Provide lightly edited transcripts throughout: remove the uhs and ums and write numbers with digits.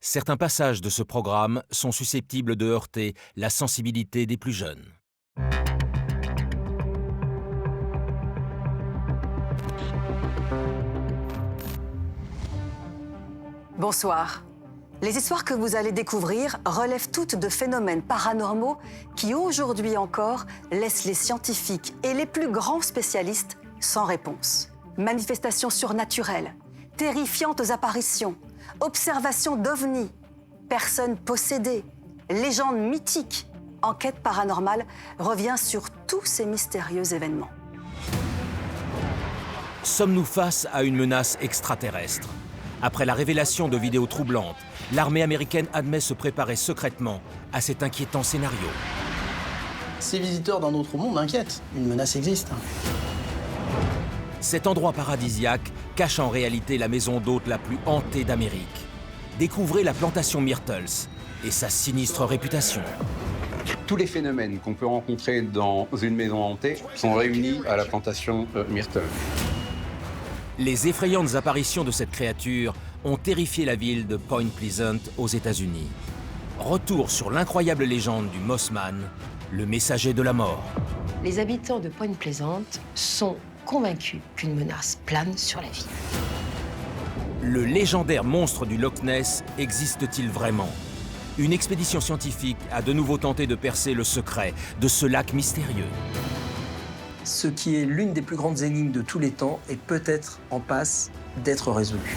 Certains passages de ce programme sont susceptibles de heurter la sensibilité des plus jeunes. Bonsoir. Les histoires que vous allez découvrir relèvent toutes de phénomènes paranormaux qui, aujourd'hui encore, laissent les scientifiques et les plus grands spécialistes sans réponse. Manifestations surnaturelles, terrifiantes apparitions, observations d'ovnis, personnes possédées, légendes mythiques. Enquête paranormale revient sur tous ces mystérieux événements. Sommes-nous face à une menace extraterrestre? Après la révélation de vidéos troublantes, l'armée américaine admet se préparer secrètement à cet inquiétant scénario. Ces visiteurs d'un autre monde inquiètent. Une menace existe. Cet endroit paradisiaque cache en réalité la maison d'hôte la plus hantée d'Amérique. Découvrez la plantation Myrtles et sa sinistre réputation. Tous les phénomènes qu'on peut rencontrer dans une maison hantée sont réunis à la plantation Myrtles. Les effrayantes apparitions de cette créature ont terrifié la ville de Point Pleasant aux États-Unis. Retour sur l'incroyable légende du Mossman, le messager de la mort. Les habitants de Point Pleasant sont convaincus qu'une menace plane sur la ville. Le légendaire monstre du Loch Ness existe-t-il vraiment? Une expédition scientifique a de nouveau tenté de percer le secret de ce lac mystérieux. Ce qui est l'une des plus grandes énigmes de tous les temps est peut-être en passe d'être résolue.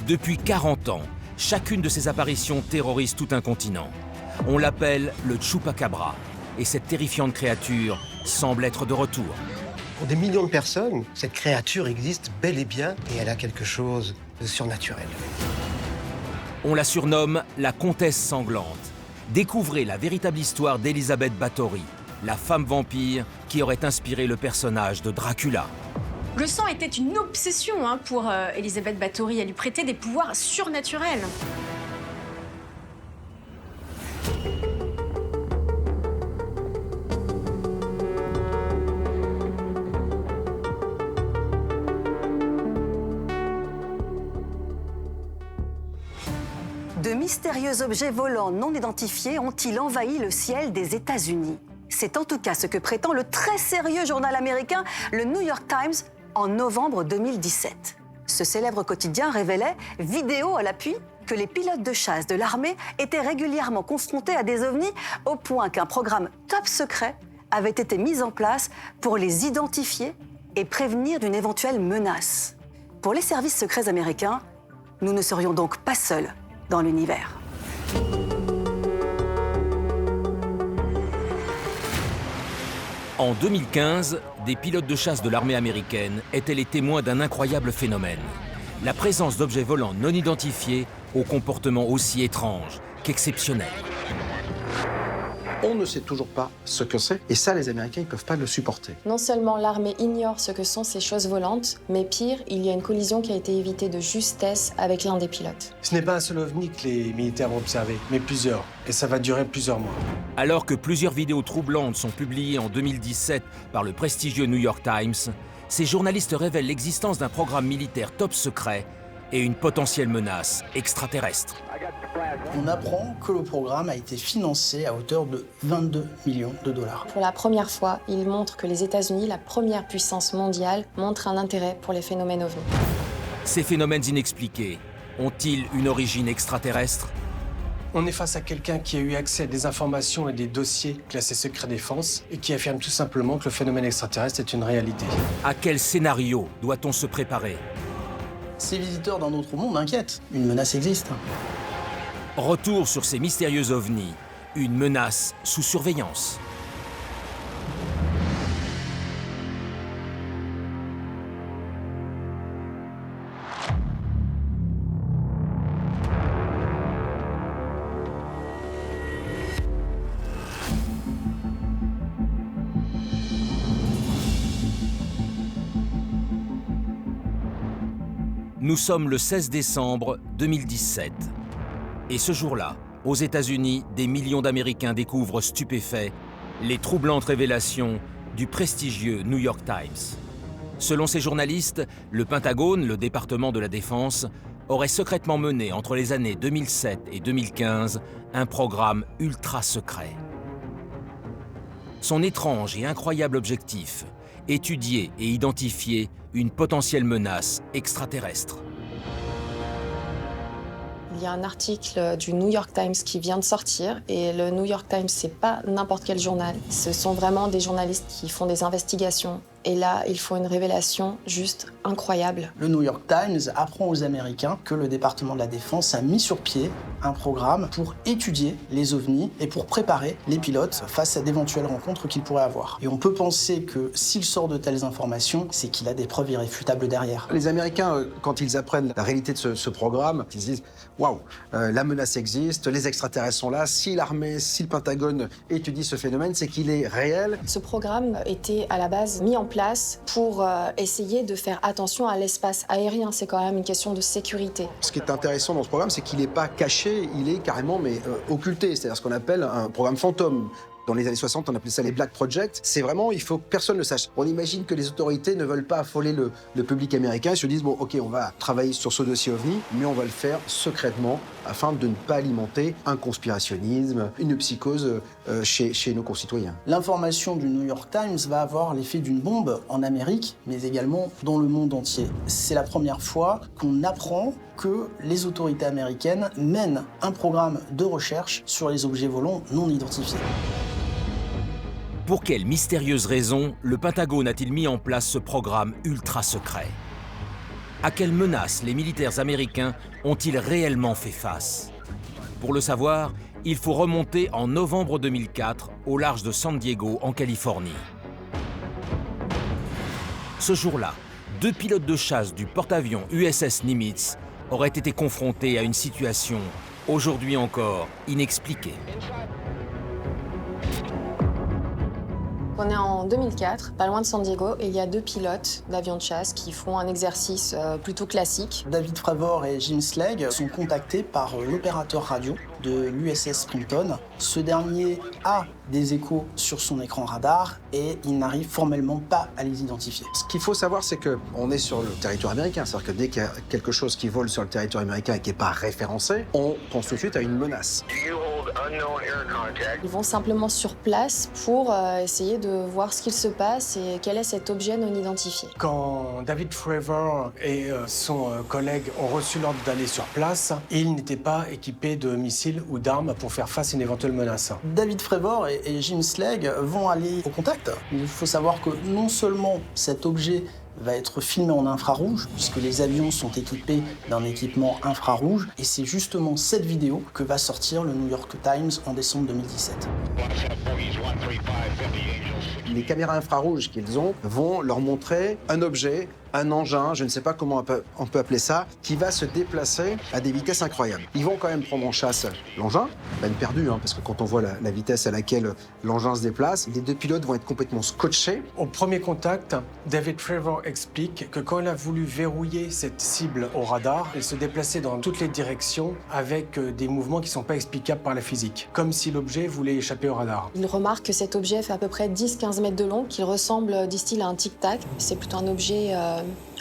Depuis 40 ans, chacune de ces apparitions terrorise tout un continent. On l'appelle le Chupacabra, et cette terrifiante créature semble être de retour. Pour des millions de personnes, cette créature existe bel et bien et elle a quelque chose de surnaturel. On la surnomme la Comtesse Sanglante. Découvrez la véritable histoire d'Elizabeth Bathory, la femme vampire qui aurait inspiré le personnage de Dracula. Le sang était une obsession pour Elizabeth Bathory. Elle lui prêtait des pouvoirs surnaturels. De mystérieux objets volants non identifiés ont-ils envahi le ciel des États-Unis? C'est en tout cas ce que prétend le très sérieux journal américain, le New York Times, en novembre 2017. Ce célèbre quotidien révélait, vidéo à l'appui, que les pilotes de chasse de l'armée étaient régulièrement confrontés à des ovnis au point qu'un programme top secret avait été mis en place pour les identifier et prévenir d'une éventuelle menace. Pour les services secrets américains, nous ne serions donc pas seuls dans l'univers. En 2015, des pilotes de chasse de l'armée américaine étaient les témoins d'un incroyable phénomène. La présence d'objets volants non identifiés au comportement aussi étrange qu'exceptionnel. On ne sait toujours pas ce que c'est, et ça, les Américains, ils ne peuvent pas le supporter. Non seulement l'armée ignore ce que sont ces choses volantes, mais pire, il y a une collision qui a été évitée de justesse avec l'un des pilotes. Ce n'est pas un seul ovni que les militaires vont observer, mais plusieurs. Et ça va durer plusieurs mois. Alors que plusieurs vidéos troublantes sont publiées en 2017 par le prestigieux New York Times, ces journalistes révèlent l'existence d'un programme militaire top secret et une potentielle menace extraterrestre. On apprend que le programme a été financé à hauteur de 22 millions de dollars. Pour la première fois, il montre que les États-Unis, la première puissance mondiale, montrent un intérêt pour les phénomènes ovnis. Ces phénomènes inexpliqués ont-ils une origine extraterrestre? On est face à quelqu'un qui a eu accès à des informations et des dossiers classés secret défense et qui affirme tout simplement que le phénomène extraterrestre est une réalité. À quel scénario doit-on se préparer? Ces visiteurs d'un autre monde inquiètent. Une menace existe. Retour sur ces mystérieux ovnis, une menace sous surveillance. Nous sommes le 16 décembre 2017. Et ce jour-là, aux États-Unis, des millions d'Américains découvrent stupéfaits les troublantes révélations du prestigieux New York Times. Selon ces journalistes, le Pentagone, le département de la Défense, aurait secrètement mené entre les années 2007 et 2015 un programme ultra secret. Son étrange et incroyable objectif, étudier et identifier une potentielle menace extraterrestre. Il y a un article du New York Times qui vient de sortir et le New York Times, c'est pas n'importe quel journal. Ce sont vraiment des journalistes qui font des investigations. Et là, ils font une révélation juste incroyable. Le New York Times apprend aux Américains que le département de la Défense a mis sur pied un programme pour étudier les ovnis et pour préparer les pilotes face à d'éventuelles rencontres qu'ils pourraient avoir. Et on peut penser que s'il sort de telles informations, c'est qu'il a des preuves irréfutables derrière. Les Américains, quand ils apprennent la réalité de ce programme, ils se disent « Waouh, la menace existe, les extraterrestres sont là, si l'armée, si le Pentagone étudie ce phénomène, c'est qu'il est réel. » Ce programme était à la base mis en place pour essayer de faire attention à l'espace aérien. C'est quand même une question de sécurité. Ce qui est intéressant dans ce programme, c'est qu'il n'est pas caché, il est carrément occulté. C'est-à-dire ce qu'on appelle un programme fantôme. Dans les années 60, on appelait ça les Black Projects. C'est vraiment, il faut que personne ne le sache. On imagine que les autorités ne veulent pas affoler le public américain. Ils se disent, bon, OK, on va travailler sur ce dossier OVNI, mais on va le faire secrètement afin de ne pas alimenter un conspirationnisme, une psychose chez nos concitoyens. L'information du New York Times va avoir l'effet d'une bombe en Amérique, mais également dans le monde entier. C'est la première fois qu'on apprend que les autorités américaines mènent un programme de recherche sur les objets volants non identifiés. Pour quelle mystérieuse raison le Pentagone a-t-il mis en place ce programme ultra secret? À quelles menaces les militaires américains ont-ils réellement fait face? Pour le savoir, il faut remonter en novembre 2004 au large de San Diego, en Californie. Ce jour-là, 2 pilotes de chasse du porte-avions USS Nimitz auraient été confrontés à une situation, aujourd'hui encore, inexpliquée. On est en 2004, pas loin de San Diego, et il y a 2 pilotes d'avions de chasse qui font un exercice plutôt classique. David Fravor et Jim Slegg sont contactés par l'opérateur radio de l'USS Trenton. Ce dernier a des échos sur son écran radar et il n'arrive formellement pas à les identifier. Ce qu'il faut savoir, c'est qu'on est sur le territoire américain. C'est-à-dire que dès qu'il y a quelque chose qui vole sur le territoire américain et qui n'est pas référencé, on pense tout de suite à une menace. Ils vont simplement sur place pour essayer de voir ce qu'il se passe et quel est cet objet non identifié. Quand David Fravor et son collègue ont reçu l'ordre d'aller sur place, ils n'étaient pas équipés de missiles ou d'armes pour faire face à une éventuelle menace. David Fravor et Jim Slegg vont aller au contact. Il faut savoir que non seulement cet objet va être filmé en infrarouge, puisque les avions sont équipés d'un équipement infrarouge, et c'est justement cette vidéo que va sortir le New York Times en décembre 2017. Les caméras infrarouges qu'ils ont vont leur montrer un objet, un engin, je ne sais pas comment on peut appeler ça, qui va se déplacer à des vitesses incroyables. Ils vont quand même prendre en chasse l'engin, peine perdue, parce que quand on voit la vitesse à laquelle l'engin se déplace, les 2 pilotes vont être complètement scotchés. Au premier contact, David Fravor explique que quand il a voulu verrouiller cette cible au radar, elle se déplaçait dans toutes les directions avec des mouvements qui ne sont pas explicables par la physique, comme si l'objet voulait échapper au radar. Il remarque que cet objet fait à peu près 10-15 mètres de long, qu'il ressemble, disent-ils, à un tic-tac. C'est plutôt un objet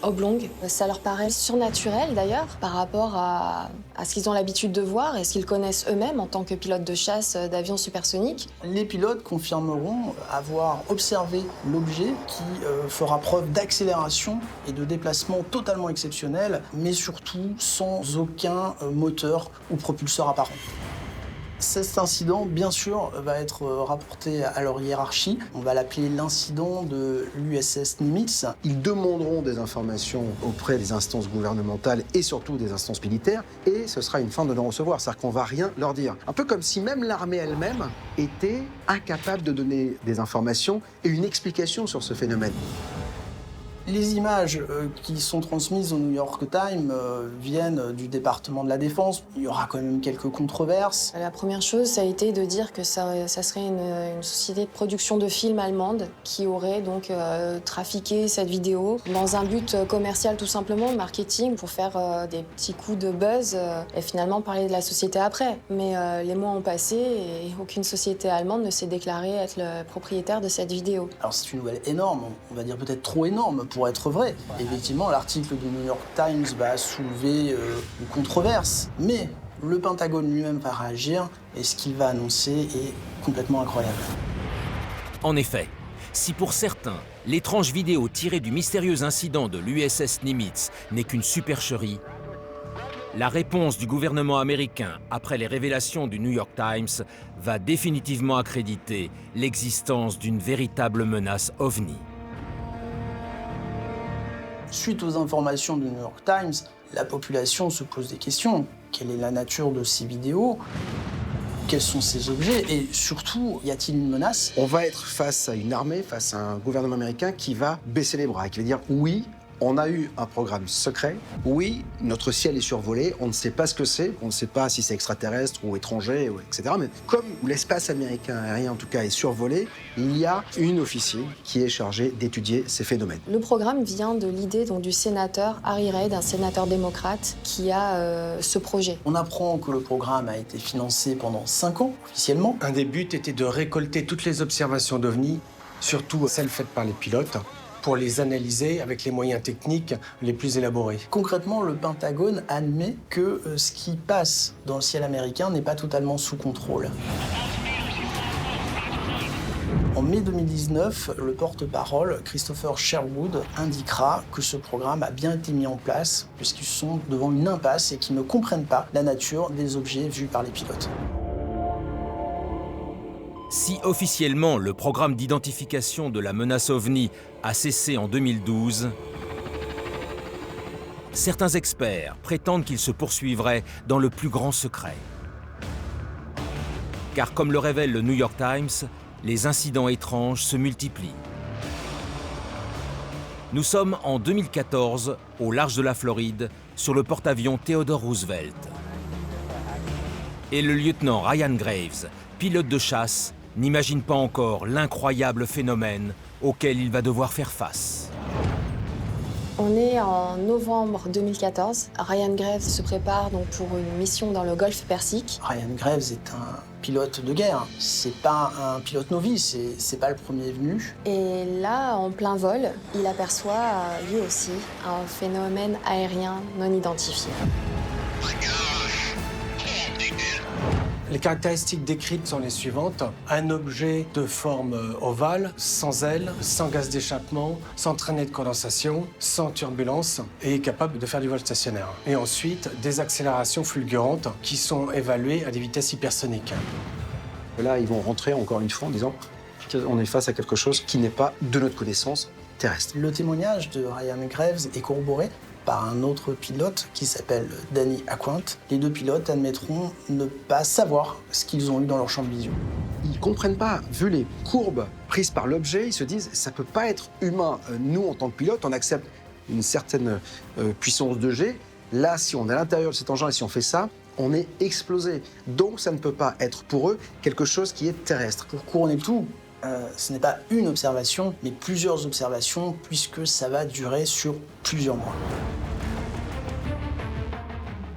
oblongue. Ça leur paraît surnaturel d'ailleurs par rapport à ce qu'ils ont l'habitude de voir et ce qu'ils connaissent eux-mêmes en tant que pilotes de chasse d'avions supersoniques. Les pilotes confirmeront avoir observé l'objet qui fera preuve d'accélération et de déplacement totalement exceptionnel, mais surtout sans aucun moteur ou propulseur apparent. Cet incident, bien sûr, va être rapporté à leur hiérarchie. On va l'appeler l'incident de l'USS Nimitz. Ils demanderont des informations auprès des instances gouvernementales et surtout des instances militaires, et ce sera une fin de non-recevoir, c'est-à-dire qu'on ne va rien leur dire. Un peu comme si même l'armée elle-même était incapable de donner des informations et une explication sur ce phénomène. Les images qui sont transmises au New York Times viennent du département de la Défense. Il y aura quand même quelques controverses. La première chose, ça a été de dire que ça serait une société de production de films allemande qui aurait donc trafiqué cette vidéo dans un but commercial tout simplement, marketing, pour faire des petits coups de buzz et finalement parler de la société après. Mais les mois ont passé et aucune société allemande ne s'est déclarée être le propriétaire de cette vidéo. Alors c'est une nouvelle énorme, on va dire peut-être trop énorme pour pour être vrai. Effectivement, l'article du New York Times va soulever une controverse, mais le Pentagone lui-même va réagir et ce qu'il va annoncer est complètement incroyable. En effet, si pour certains, l'étrange vidéo tirée du mystérieux incident de l'USS Nimitz n'est qu'une supercherie, la réponse du gouvernement américain après les révélations du New York Times va définitivement accréditer l'existence d'une véritable menace OVNI. Suite aux informations du New York Times, la population se pose des questions. Quelle est la nature de ces vidéos ? Quels sont ces objets? Et surtout, y a-t-il une menace? On va être face à une armée, face à un gouvernement américain qui va baisser les bras et qui va dire oui, on a eu un programme secret. Oui, notre ciel est survolé. On ne sait pas ce que c'est. On ne sait pas si c'est extraterrestre ou étranger, etc. Mais comme l'espace américain aérien, en tout cas, est survolé, il y a une officier qui est chargée d'étudier ces phénomènes. Le programme vient de l'idée du sénateur Harry Reid, un sénateur démocrate, qui a ce projet. On apprend que le programme a été financé pendant 5 ans, officiellement. Un des buts était de récolter toutes les observations d'OVNI, surtout celles faites par les pilotes, pour les analyser avec les moyens techniques les plus élaborés. Concrètement, le Pentagone admet que ce qui passe dans le ciel américain n'est pas totalement sous contrôle. En mai 2019, le porte-parole, Christopher Sherwood, indiquera que ce programme a bien été mis en place puisqu'ils sont devant une impasse et qu'ils ne comprennent pas la nature des objets vus par les pilotes. Si officiellement le programme d'identification de la menace OVNI a cessé en 2012, certains experts prétendent qu'il se poursuivrait dans le plus grand secret. Car comme le révèle le New York Times, les incidents étranges se multiplient. Nous sommes en 2014, au large de la Floride, sur le porte-avions Theodore Roosevelt. Et le lieutenant Ryan Graves, pilote de chasse, n'imagine pas encore l'incroyable phénomène auquel il va devoir faire face. On est en novembre 2014. Ryan Graves se prépare donc pour une mission dans le Golfe Persique. Ryan Graves est un pilote de guerre. C'est pas un pilote novice, c'est pas le premier venu. Et là, en plein vol, il aperçoit lui aussi un phénomène aérien non identifié. Les caractéristiques décrites sont les suivantes. Un objet de forme ovale, sans ailes, sans gaz d'échappement, sans traînée de condensation, sans turbulence et capable de faire du vol stationnaire. Et ensuite, des accélérations fulgurantes qui sont évaluées à des vitesses hypersoniques. Là, ils vont rentrer encore une fois en disant qu'on est face à quelque chose qui n'est pas, de notre connaissance, terrestre. Le témoignage de Ryan Graves est corroboré par un autre pilote qui s'appelle Danny Aquant. Les deux pilotes admettront ne pas savoir ce qu'ils ont eu dans leur champ de vision. Ils ne comprennent pas. Vu les courbes prises par l'objet, ils se disent ça ne peut pas être humain. Nous, en tant que pilote, on accepte une certaine puissance de G. Là, si on est à l'intérieur de cet engin et si on fait ça, on est explosé. Donc, ça ne peut pas être pour eux quelque chose qui est terrestre. Pour couronner le tout, ce n'est pas une observation, mais plusieurs observations, puisque ça va durer sur plusieurs mois.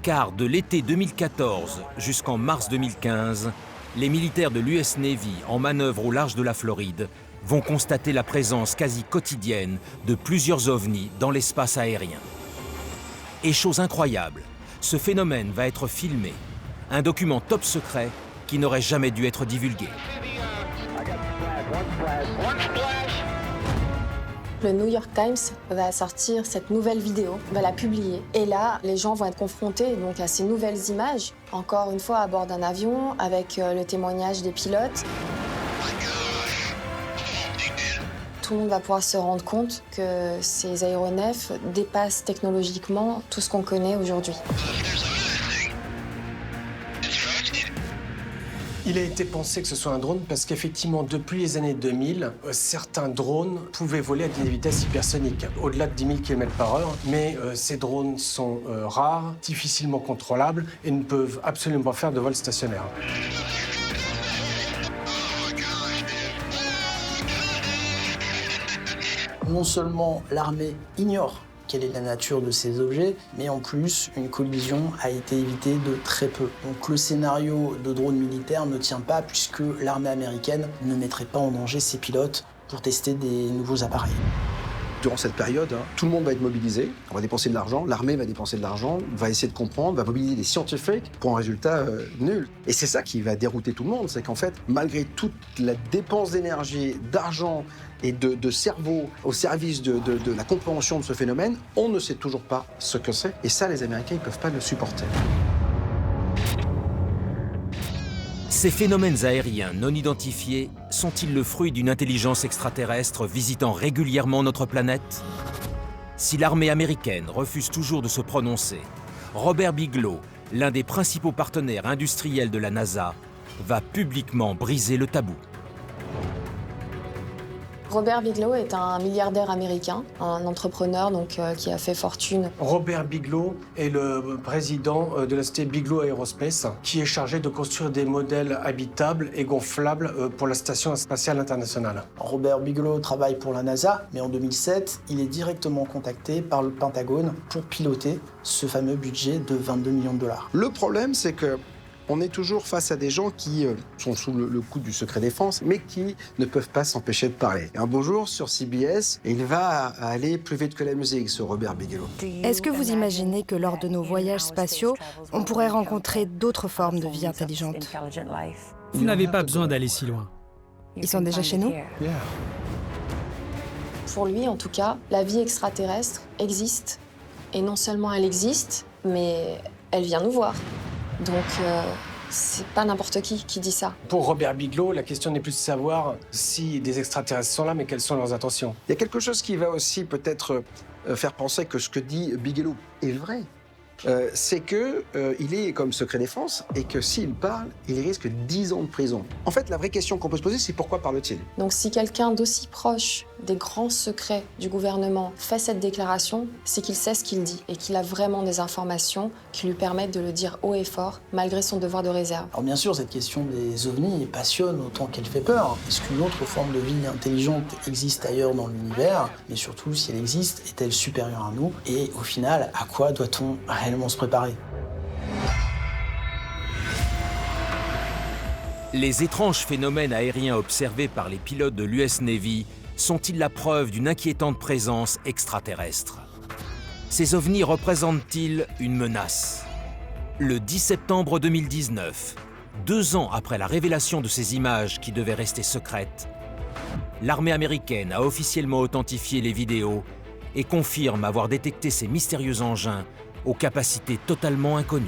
Car de l'été 2014 jusqu'en mars 2015, les militaires de l'US Navy en manœuvre au large de la Floride vont constater la présence quasi quotidienne de plusieurs ovnis dans l'espace aérien. Et chose incroyable, ce phénomène va être filmé, un document top secret qui n'aurait jamais dû être divulgué. Le New York Times va sortir cette nouvelle vidéo, va la publier. Et là, les gens vont être confrontés donc, à ces nouvelles images, encore une fois à bord d'un avion, avec le témoignage des pilotes. Tout le monde va pouvoir se rendre compte que ces aéronefs dépassent technologiquement tout ce qu'on connaît aujourd'hui. Il a été pensé que ce soit un drone parce qu'effectivement, depuis les années 2000, certains drones pouvaient voler à des vitesses hypersoniques, au-delà de 10 000 km/h. Mais ces drones sont rares, difficilement contrôlables et ne peuvent absolument pas faire de vol stationnaire. Non seulement l'armée ignore quelle est la nature de ces objets, mais en plus, une collision a été évitée de très peu. Donc le scénario de drone militaire ne tient pas puisque l'armée américaine ne mettrait pas en danger ses pilotes pour tester des nouveaux appareils. durant cette période, tout le monde va être mobilisé, on va dépenser de l'argent, l'armée va dépenser de l'argent, va essayer de comprendre, va mobiliser des scientifiques pour un résultat nul. Et c'est ça qui va dérouter tout le monde, c'est qu'en fait, malgré toute la dépense d'énergie, d'argent et de cerveau au service de la compréhension de ce phénomène, on ne sait toujours pas ce que c'est. Et ça, les Américains, ils ne peuvent pas le supporter. Ces phénomènes aériens non identifiés sont-ils le fruit d'une intelligence extraterrestre visitant régulièrement notre planète? Si l'armée américaine refuse toujours de se prononcer, Robert Bigelow, l'un des principaux partenaires industriels de la NASA, va publiquement briser le tabou. Robert Bigelow est un milliardaire américain, un entrepreneur qui a fait fortune. Robert Bigelow est le président de la société Bigelow Aerospace, qui est chargé de construire des modèles habitables et gonflables pour la Station spatiale internationale. Robert Bigelow travaille pour la NASA, mais en 2007, il est directement contacté par le Pentagone pour piloter ce fameux budget de 22 millions de dollars. Le problème, c'est que on est toujours face à des gens qui sont sous le coup du secret défense, mais qui ne peuvent pas s'empêcher de parler. Et un beau jour, sur CBS, il va aller plus vite que la musique, ce Robert Bigelow. Est-ce que vous imaginez que lors de nos voyages spatiaux, on pourrait rencontrer d'autres formes de vie intelligente? Vous n'avez pas besoin d'aller si loin. Ils sont déjà chez nous? Pour lui, en tout cas, la vie extraterrestre existe. Et non seulement elle existe, mais elle vient nous voir. Donc, c'est pas n'importe qui dit ça. Pour Robert Bigelow, la question n'est plus de savoir si des extraterrestres sont là, mais quelles sont leurs intentions. Il y a quelque chose qui va aussi peut-être faire penser que ce que dit Bigelow est vrai. C'est qu'il est comme secret défense et que s'il parle, il risque 10 ans de prison. En fait, la vraie question qu'on peut se poser, c'est pourquoi parle-t-il? Donc si quelqu'un d'aussi proche des grands secrets du gouvernement fait cette déclaration, c'est qu'il sait ce qu'il dit et qu'il a vraiment des informations qui lui permettent de le dire haut et fort, malgré son devoir de réserve. Alors bien sûr, cette question des ovnis passionne autant qu'elle fait peur. Est-ce qu'une autre forme de vie intelligente existe ailleurs dans l'univers? Mais surtout, si elle existe, est-elle supérieure à nous? Et au final, à quoi doit-on réellement se préparer? Les étranges phénomènes aériens observés par les pilotes de l'US Navy sont-ils la preuve d'une inquiétante présence extraterrestre? Ces ovnis représentent-ils une menace? Le 10 septembre 2019, 2 ans après la révélation de ces images qui devaient rester secrètes, l'armée américaine a officiellement authentifié les vidéos et confirme avoir détecté ces mystérieux engins aux capacités totalement inconnues.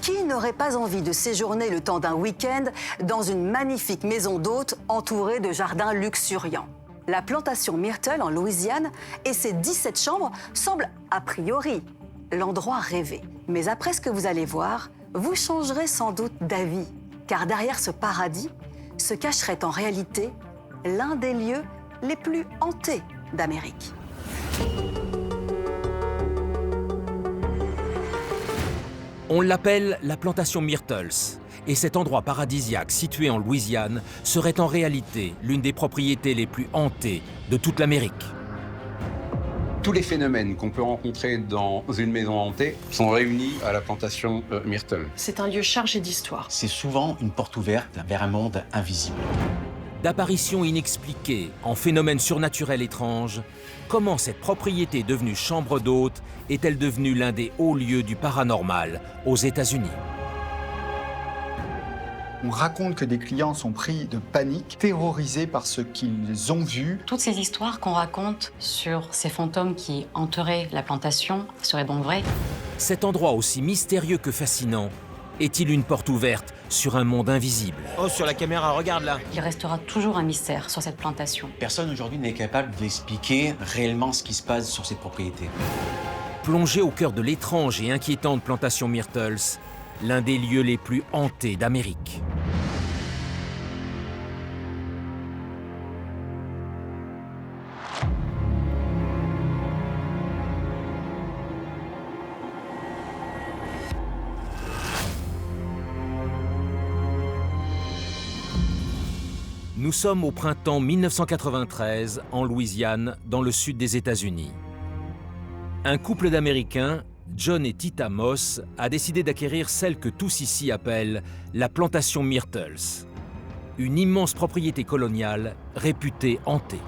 Qui n'aurait pas envie de séjourner le temps d'un week-end dans une magnifique maison d'hôtes entourée de jardins luxuriants? La plantation Myrtle en Louisiane et ses 17 chambres semblent a priori l'endroit rêvé. Mais après ce que vous allez voir, vous changerez sans doute d'avis, car derrière ce paradis se cacherait en réalité l'un des lieux les plus hantés d'Amérique. On l'appelle la plantation Myrtles, et cet endroit paradisiaque situé en Louisiane serait en réalité l'une des propriétés les plus hantées de toute l'Amérique. Tous les phénomènes qu'on peut rencontrer dans une maison hantée sont réunis à la plantation Myrtle. C'est un lieu chargé d'histoire. C'est souvent une porte ouverte vers un monde invisible. D'apparitions inexpliquées en phénomènes surnaturels étranges, comment cette propriété devenue chambre d'hôte est-elle devenue l'un des hauts lieux du paranormal aux États-Unis? On raconte que des clients sont pris de panique, terrorisés par ce qu'ils ont vu. Toutes ces histoires qu'on raconte sur ces fantômes qui hanteraient la plantation seraient donc vraies. Cet endroit aussi mystérieux que fascinant est-il une porte ouverte sur un monde invisible? Oh, sur la caméra, regarde là. Il restera toujours un mystère sur cette plantation. Personne aujourd'hui n'est capable d'expliquer réellement ce qui se passe sur cette propriété. Plongé au cœur de l'étrange et inquiétante plantation Myrtles, l'un des lieux les plus hantés d'Amérique. Nous sommes au printemps 1993, en Louisiane, dans le sud des États-Unis. Un couple d'Américains, John et Tita Moss a décidé d'acquérir celle que tous ici appellent la plantation Myrtles, une immense propriété coloniale réputée hantée.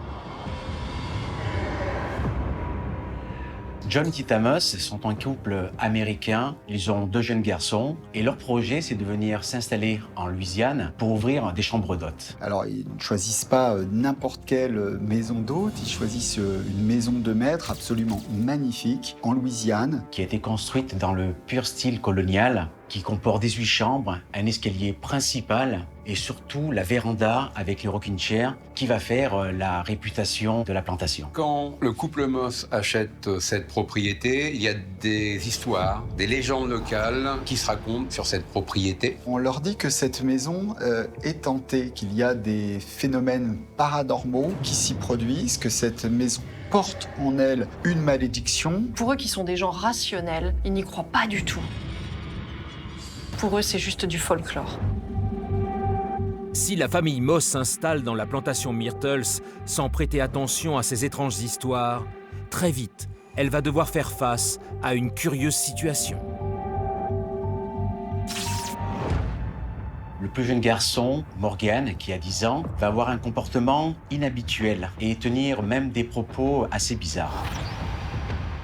John et Tita Moss sont un couple américain, ils ont 2 jeunes garçons et leur projet c'est de venir s'installer en Louisiane pour ouvrir des chambres d'hôtes. Alors ils ne choisissent pas n'importe quelle maison d'hôtes, ils choisissent une maison de maître absolument magnifique en Louisiane. Qui a été construite dans le pur style colonial, qui comporte 18 chambres, un escalier principal et surtout la véranda avec les rocking chairs qui va faire la réputation de la plantation. Quand le couple Moss achète cette propriété, il y a des histoires, des légendes locales qui se racontent sur cette propriété. On leur dit que cette maison est hantée, qu'il y a des phénomènes paranormaux qui s'y produisent, que cette maison porte en elle une malédiction. Pour eux qui sont des gens rationnels, ils n'y croient pas du tout. Pour eux, c'est juste du folklore. Si la famille Moss s'installe dans la plantation Myrtles sans prêter attention à ces étranges histoires, très vite, elle va devoir faire face à une curieuse situation. Le plus jeune garçon, Morgan, qui a 10 ans, va avoir un comportement inhabituel et tenir même des propos assez bizarres.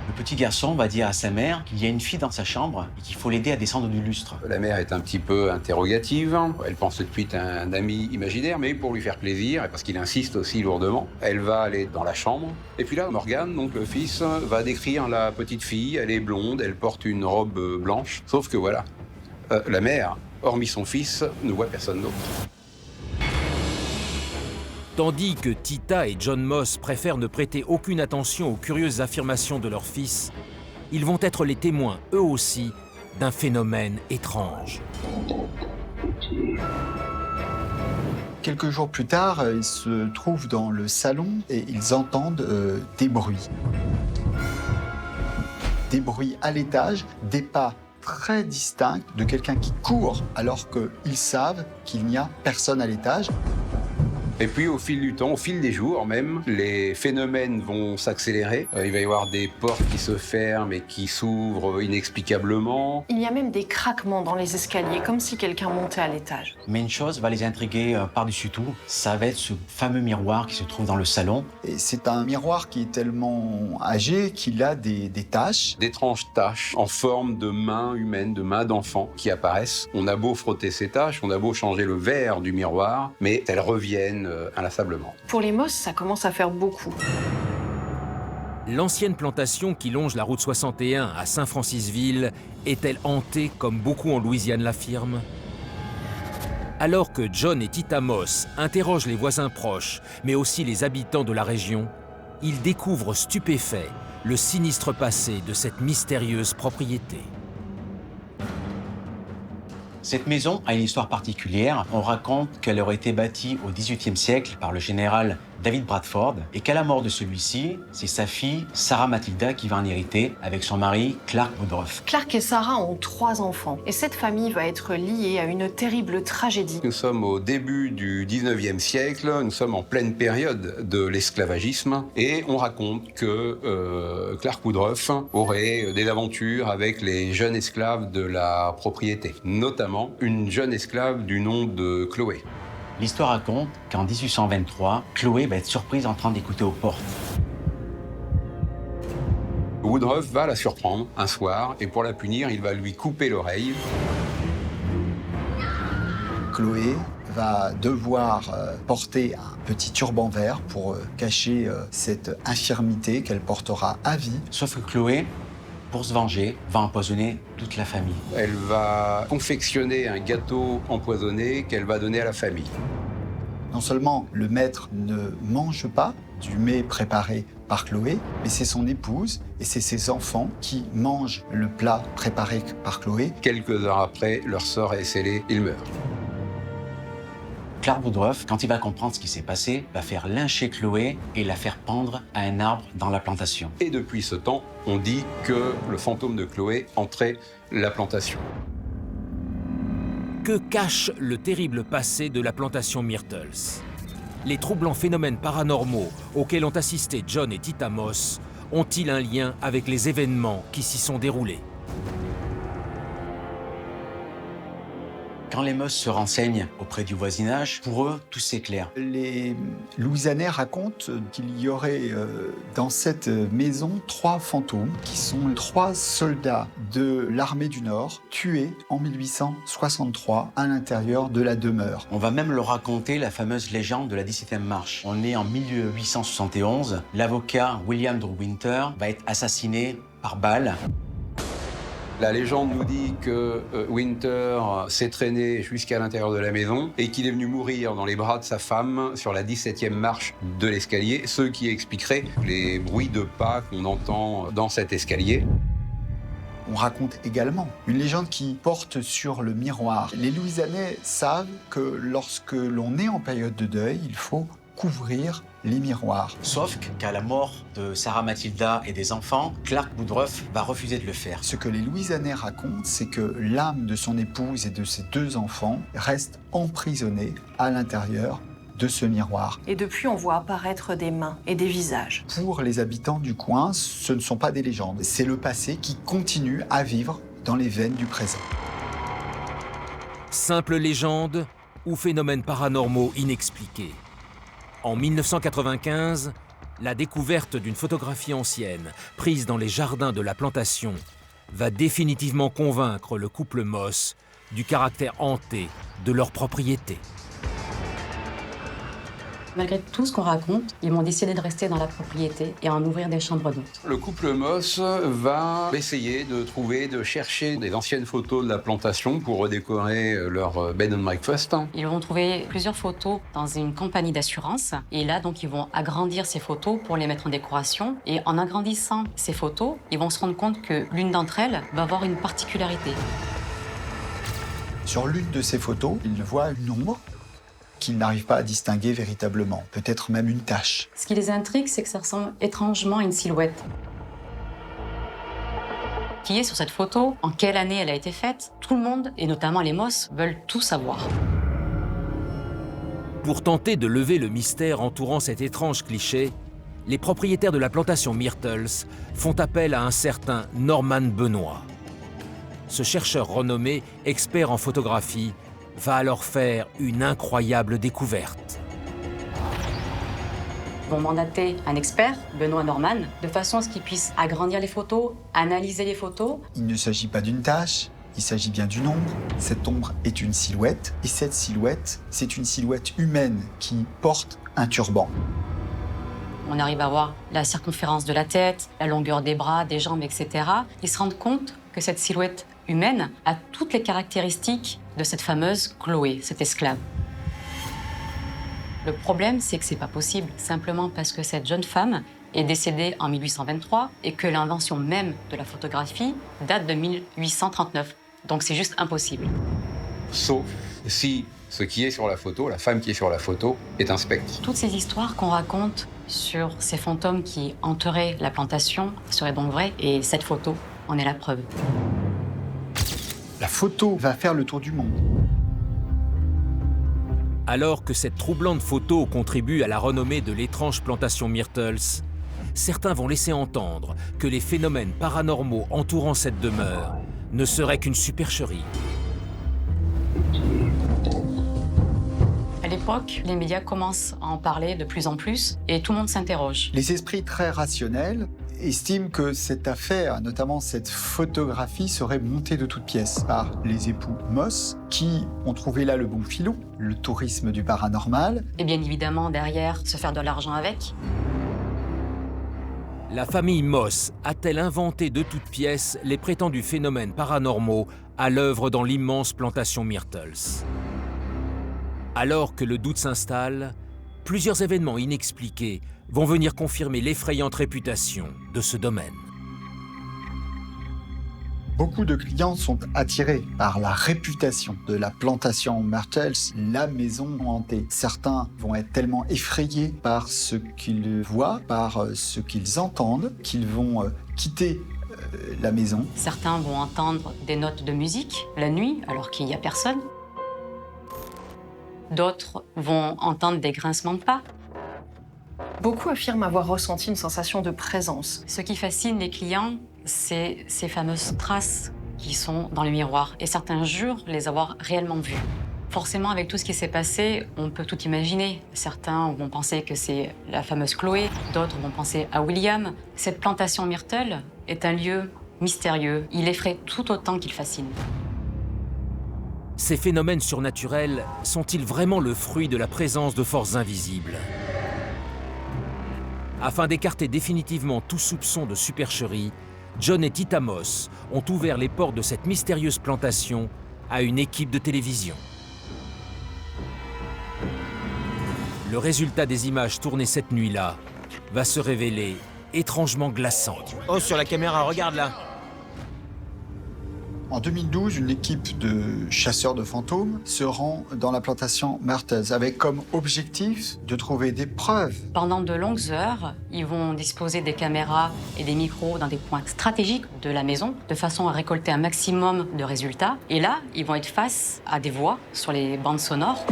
Le petit garçon va dire à sa mère qu'il y a une fille dans sa chambre et qu'il faut l'aider à descendre du lustre. La mère est un petit peu interrogative. Elle pense tout de suite à un ami imaginaire, mais pour lui faire plaisir, et parce qu'il insiste aussi lourdement, elle va aller dans la chambre. Et puis là, Morgan, donc le fils, va décrire la petite fille. Elle est blonde, elle porte une robe blanche. Sauf que voilà, la mère, hormis son fils, ne voit personne d'autre. Tandis que Tita et John Moss préfèrent ne prêter aucune attention aux curieuses affirmations de leur fils, ils vont être les témoins, eux aussi, d'un phénomène étrange. Quelques jours plus tard, ils se trouvent dans le salon et ils entendent des bruits. Des bruits à l'étage, des pas très distincts de quelqu'un qui court alors qu'ils savent qu'il n'y a personne à l'étage. Et puis au fil du temps, au fil des jours même, les phénomènes vont s'accélérer. Il va y avoir des portes qui se ferment et qui s'ouvrent inexplicablement. Il y a même des craquements dans les escaliers, comme si quelqu'un montait à l'étage. Mais une chose va les intriguer par-dessus tout, ça va être ce fameux miroir qui se trouve dans le salon. Et c'est un miroir qui est tellement âgé qu'il a des taches. D'étranges taches en forme de mains humaines, de mains d'enfants qui apparaissent. On a beau frotter ces taches, on a beau changer le verre du miroir, mais elles reviennent inlassablement. Pour les Moss, ça commence à faire beaucoup. L'ancienne plantation qui longe la route 61 à Saint-Francisville est-elle hantée comme beaucoup en Louisiane l'affirment? Alors que John et Tita Moss interrogent les voisins proches, mais aussi les habitants de la région, ils découvrent stupéfaits le sinistre passé de cette mystérieuse propriété. Cette maison a une histoire particulière. On raconte qu'elle aurait été bâtie au XVIIIe siècle par le général David Bradford et qu'à la mort de celui-ci, c'est sa fille Sarah Matilda qui va en hériter avec son mari Clark Woodruff. Clark et Sarah ont 3 enfants et cette famille va être liée à une terrible tragédie. Nous sommes au début du 19e siècle, nous sommes en pleine période de l'esclavagisme et on raconte que Clark Woodruff aurait des aventures avec les jeunes esclaves de la propriété, notamment une jeune esclave du nom de Chloé. L'histoire raconte qu'en 1823, Chloé va être surprise en train d'écouter aux portes. Woodruff va la surprendre un soir et pour la punir, il va lui couper l'oreille. Chloé va devoir porter un petit turban vert pour cacher cette infirmité qu'elle portera à vie. Sauf que Chloé, pour se venger, va empoisonner toute la famille. Elle va confectionner un gâteau empoisonné qu'elle va donner à la famille. Non seulement le maître ne mange pas du mets préparé par Chloé, mais c'est son épouse et c'est ses enfants qui mangent le plat préparé par Chloé. Quelques heures après, leur sort est scellé, ils meurent. Clark Woodruff, quand il va comprendre ce qui s'est passé, va faire lyncher Chloé et la faire pendre à un arbre dans la plantation. Et depuis ce temps, on dit que le fantôme de Chloé entrait la plantation. Que cache le terrible passé de la plantation Myrtles? Les troublants phénomènes paranormaux auxquels ont assisté John et Tita Moss ont-ils un lien avec les événements qui s'y sont déroulés? Quand les Moss se renseignent auprès du voisinage, pour eux, tout s'éclaire. Les Louisianais racontent qu'il y aurait dans cette maison 3 fantômes qui sont 3 soldats de l'armée du Nord tués en 1863 à l'intérieur de la demeure. On va même leur raconter la fameuse légende de la 17e marche. On est en 1871, l'avocat William Drew Winter va être assassiné par balle. La légende nous dit que Winter s'est traîné jusqu'à l'intérieur de la maison et qu'il est venu mourir dans les bras de sa femme sur la 17e marche de l'escalier, ce qui expliquerait les bruits de pas qu'on entend dans cet escalier. On raconte également une légende qui porte sur le miroir. Les Louisianais savent que lorsque l'on est en période de deuil, il faut couvrir les miroirs. Sauf qu'à la mort de Sarah Matilda et des enfants, Clark Woodruff va refuser de le faire. Ce que les Louisianais racontent, c'est que l'âme de son épouse et de ses 2 enfants reste emprisonnée à l'intérieur de ce miroir. Et depuis, on voit apparaître des mains et des visages. Pour les habitants du coin, ce ne sont pas des légendes. C'est le passé qui continue à vivre dans les veines du présent. Simple légende ou phénomènes paranormaux inexpliqués. En 1995, la découverte d'une photographie ancienne, prise dans les jardins de la plantation, va définitivement convaincre le couple Moss du caractère hanté de leur propriété. Malgré tout ce qu'on raconte, ils vont décider de rester dans la propriété et en ouvrir des chambres d'hôtes. Le couple Moss va essayer de chercher des anciennes photos de la plantation pour redécorer leur bed and breakfast. Ils vont trouver plusieurs photos dans une compagnie d'assurance et là, donc, ils vont agrandir ces photos pour les mettre en décoration. Et en agrandissant ces photos, ils vont se rendre compte que l'une d'entre elles va avoir une particularité. Sur l'une de ces photos, ils voient une ombre qu'ils n'arrivent pas à distinguer véritablement, peut-être même une tache. Ce qui les intrigue, c'est que ça ressemble étrangement à une silhouette. Qui est sur cette photo? En quelle année elle a été faite? Tout le monde, et notamment les Moss, veulent tout savoir. Pour tenter de lever le mystère entourant cet étrange cliché, les propriétaires de la plantation Myrtles font appel à un certain Norman Benoit. Ce chercheur renommé, expert en photographie, va alors faire une incroyable découverte. Ils vont mandater un expert, Benoît Norman, de façon à ce qu'il puisse agrandir les photos, analyser les photos. Il ne s'agit pas d'une tache, il s'agit bien d'une ombre. Cette ombre est une silhouette, et cette silhouette, c'est une silhouette humaine qui porte un turban. On arrive à voir la circonférence de la tête, la longueur des bras, des jambes, etc. Ils se rendent compte que cette silhouette humaine a toutes les caractéristiques de cette fameuse Chloé, cette esclave. Le problème, c'est que c'est pas possible, simplement parce que cette jeune femme est décédée en 1823 et que l'invention même de la photographie date de 1839. Donc c'est juste impossible. Sauf si ce qui est sur la photo, la femme qui est sur la photo, est un spectre. Toutes ces histoires qu'on raconte sur ces fantômes qui entouraient la plantation seraient donc vraies, et cette photo en est la preuve. La photo va faire le tour du monde. Alors que cette troublante photo contribue à la renommée de l'étrange plantation Myrtles, certains vont laisser entendre que les phénomènes paranormaux entourant cette demeure ne seraient qu'une supercherie. À l'époque, les médias commencent à en parler de plus en plus et tout le monde s'interroge. Les esprits très rationnels estiment que cette affaire, notamment cette photographie, serait montée de toutes pièces par les époux Moss, qui ont trouvé là le bon filon, le tourisme du paranormal. Et bien évidemment, derrière, se faire de l'argent avec. La famille Moss a-t-elle inventé de toutes pièces les prétendus phénomènes paranormaux à l'œuvre dans l'immense plantation Myrtles? Alors que le doute s'installe, plusieurs événements inexpliqués vont venir confirmer l'effrayante réputation de ce domaine. Beaucoup de clients sont attirés par la réputation de la plantation Myrtles, la maison hantée. Certains vont être tellement effrayés par ce qu'ils voient, par ce qu'ils entendent, qu'ils vont quitter la maison. Certains vont entendre des notes de musique la nuit alors qu'il n'y a personne. D'autres vont entendre des grincements de pas. Beaucoup affirment avoir ressenti une sensation de présence. Ce qui fascine les clients, c'est ces fameuses traces qui sont dans le miroir et certains jurent les avoir réellement vus. Forcément, avec tout ce qui s'est passé, on peut tout imaginer. Certains vont penser que c'est la fameuse Chloé, d'autres vont penser à William. Cette plantation Myrtle est un lieu mystérieux. Il effraie tout autant qu'il fascine. Ces phénomènes surnaturels sont-ils vraiment le fruit de la présence de forces invisibles? Afin d'écarter définitivement tout soupçon de supercherie, John et Tita Moss ont ouvert les portes de cette mystérieuse plantation à une équipe de télévision. Le résultat des images tournées cette nuit-là va se révéler étrangement glaçant. Oh, sur la caméra, regarde là. En 2012, une équipe de chasseurs de fantômes se rend dans la plantation Myrtles avec comme objectif de trouver des preuves. Pendant de longues heures, ils vont disposer des caméras et des micros dans des points stratégiques de la maison, de façon à récolter un maximum de résultats. Et là, ils vont être face à des voix sur les bandes sonores.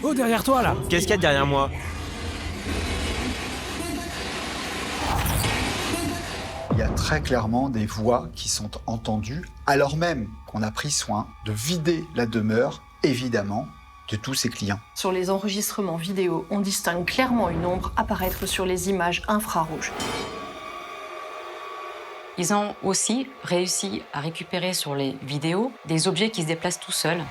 Oh, derrière toi, là! Qu'est-ce qu'il y a derrière moi? Il y a très clairement des voix qui sont entendues, alors même qu'on a pris soin de vider la demeure, évidemment, de tous ses clients. Sur les enregistrements vidéo, on distingue clairement une ombre apparaître sur les images infrarouges. Ils ont aussi réussi à récupérer sur les vidéos des objets qui se déplacent tout seuls.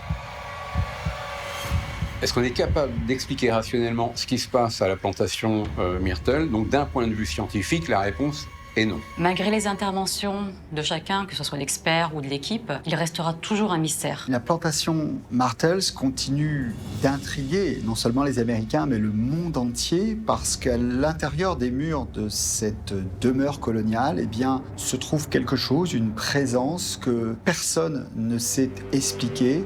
Est-ce qu'on est capable d'expliquer rationnellement ce qui se passe à la plantation Myrtle? Donc d'un point de vue scientifique, la réponse est non. Malgré les interventions de chacun, que ce soit l'expert ou de l'équipe, il restera toujours un mystère. La plantation Myrtles continue d'intriguer non seulement les Américains, mais le monde entier, parce qu'à l'intérieur des murs de cette demeure coloniale, eh bien, se trouve quelque chose, une présence que personne ne sait expliquer.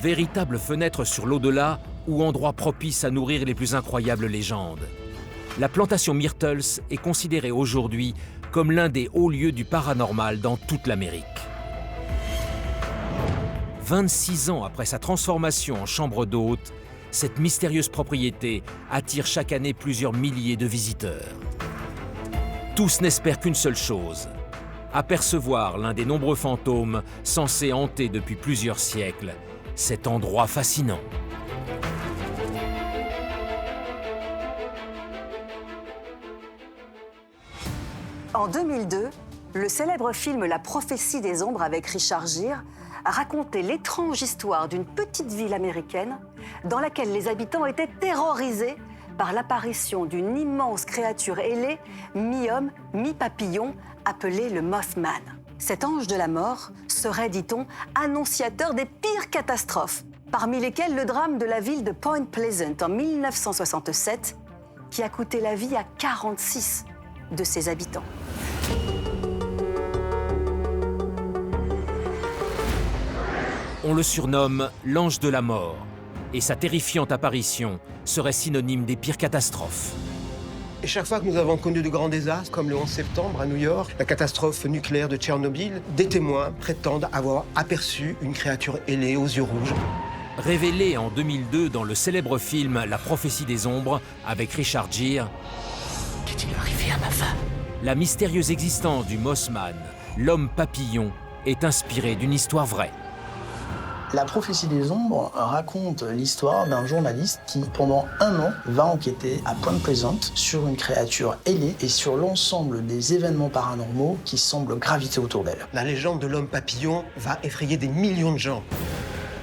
Véritable fenêtre sur l'au-delà ou endroit propice à nourrir les plus incroyables légendes. La plantation Myrtles est considérée aujourd'hui comme l'un des hauts lieux du paranormal dans toute l'Amérique. 26 ans après sa transformation en chambre d'hôte, cette mystérieuse propriété attire chaque année plusieurs milliers de visiteurs. Tous n'espèrent qu'une seule chose, apercevoir l'un des nombreux fantômes censés hanter depuis plusieurs siècles cet endroit fascinant. En 2002, le célèbre film La prophétie des ombres avec Richard Gere a raconté l'étrange histoire d'une petite ville américaine dans laquelle les habitants étaient terrorisés par l'apparition d'une immense créature ailée, mi-homme, mi-papillon, appelée le Mothman. Cet ange de la mort serait, dit-on, annonciateur des pires catastrophes, parmi lesquelles le drame de la ville de Point Pleasant en 1967, qui a coûté la vie à 46 de ses habitants. On le surnomme l'ange de la mort, et sa terrifiante apparition serait synonyme des pires catastrophes. Et chaque fois que nous avons connu de grands désastres, comme le 11 septembre à New York, la catastrophe nucléaire de Tchernobyl, des témoins prétendent avoir aperçu une créature ailée aux yeux rouges. Révélé en 2002 dans le célèbre film La prophétie des ombres avec Richard Gere, qu'est-il arrivé à ma femme? La mystérieuse existence du Mothman, l'homme papillon, est inspirée d'une histoire vraie. La prophétie des ombres raconte l'histoire d'un journaliste qui, pendant 1 an, va enquêter à Point Pleasant sur une créature ailée et sur l'ensemble des événements paranormaux qui semblent graviter autour d'elle. La légende de l'homme papillon va effrayer des millions de gens.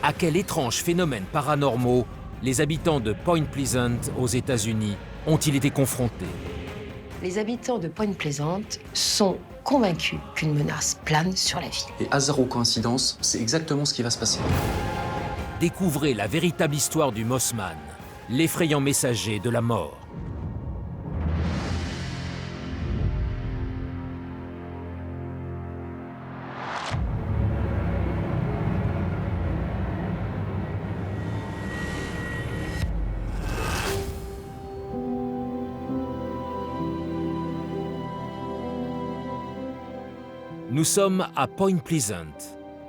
À quel étrange phénomène paranormaux les habitants de Point Pleasant aux États-Unis ont-ils été confrontés? Les habitants de Point Pleasant sont convaincus qu'une menace plane sur la ville. Et hasard ou coïncidence, c'est exactement ce qui va se passer. Découvrez la véritable histoire du Mothman, l'effrayant messager de la mort. Nous sommes à Point Pleasant,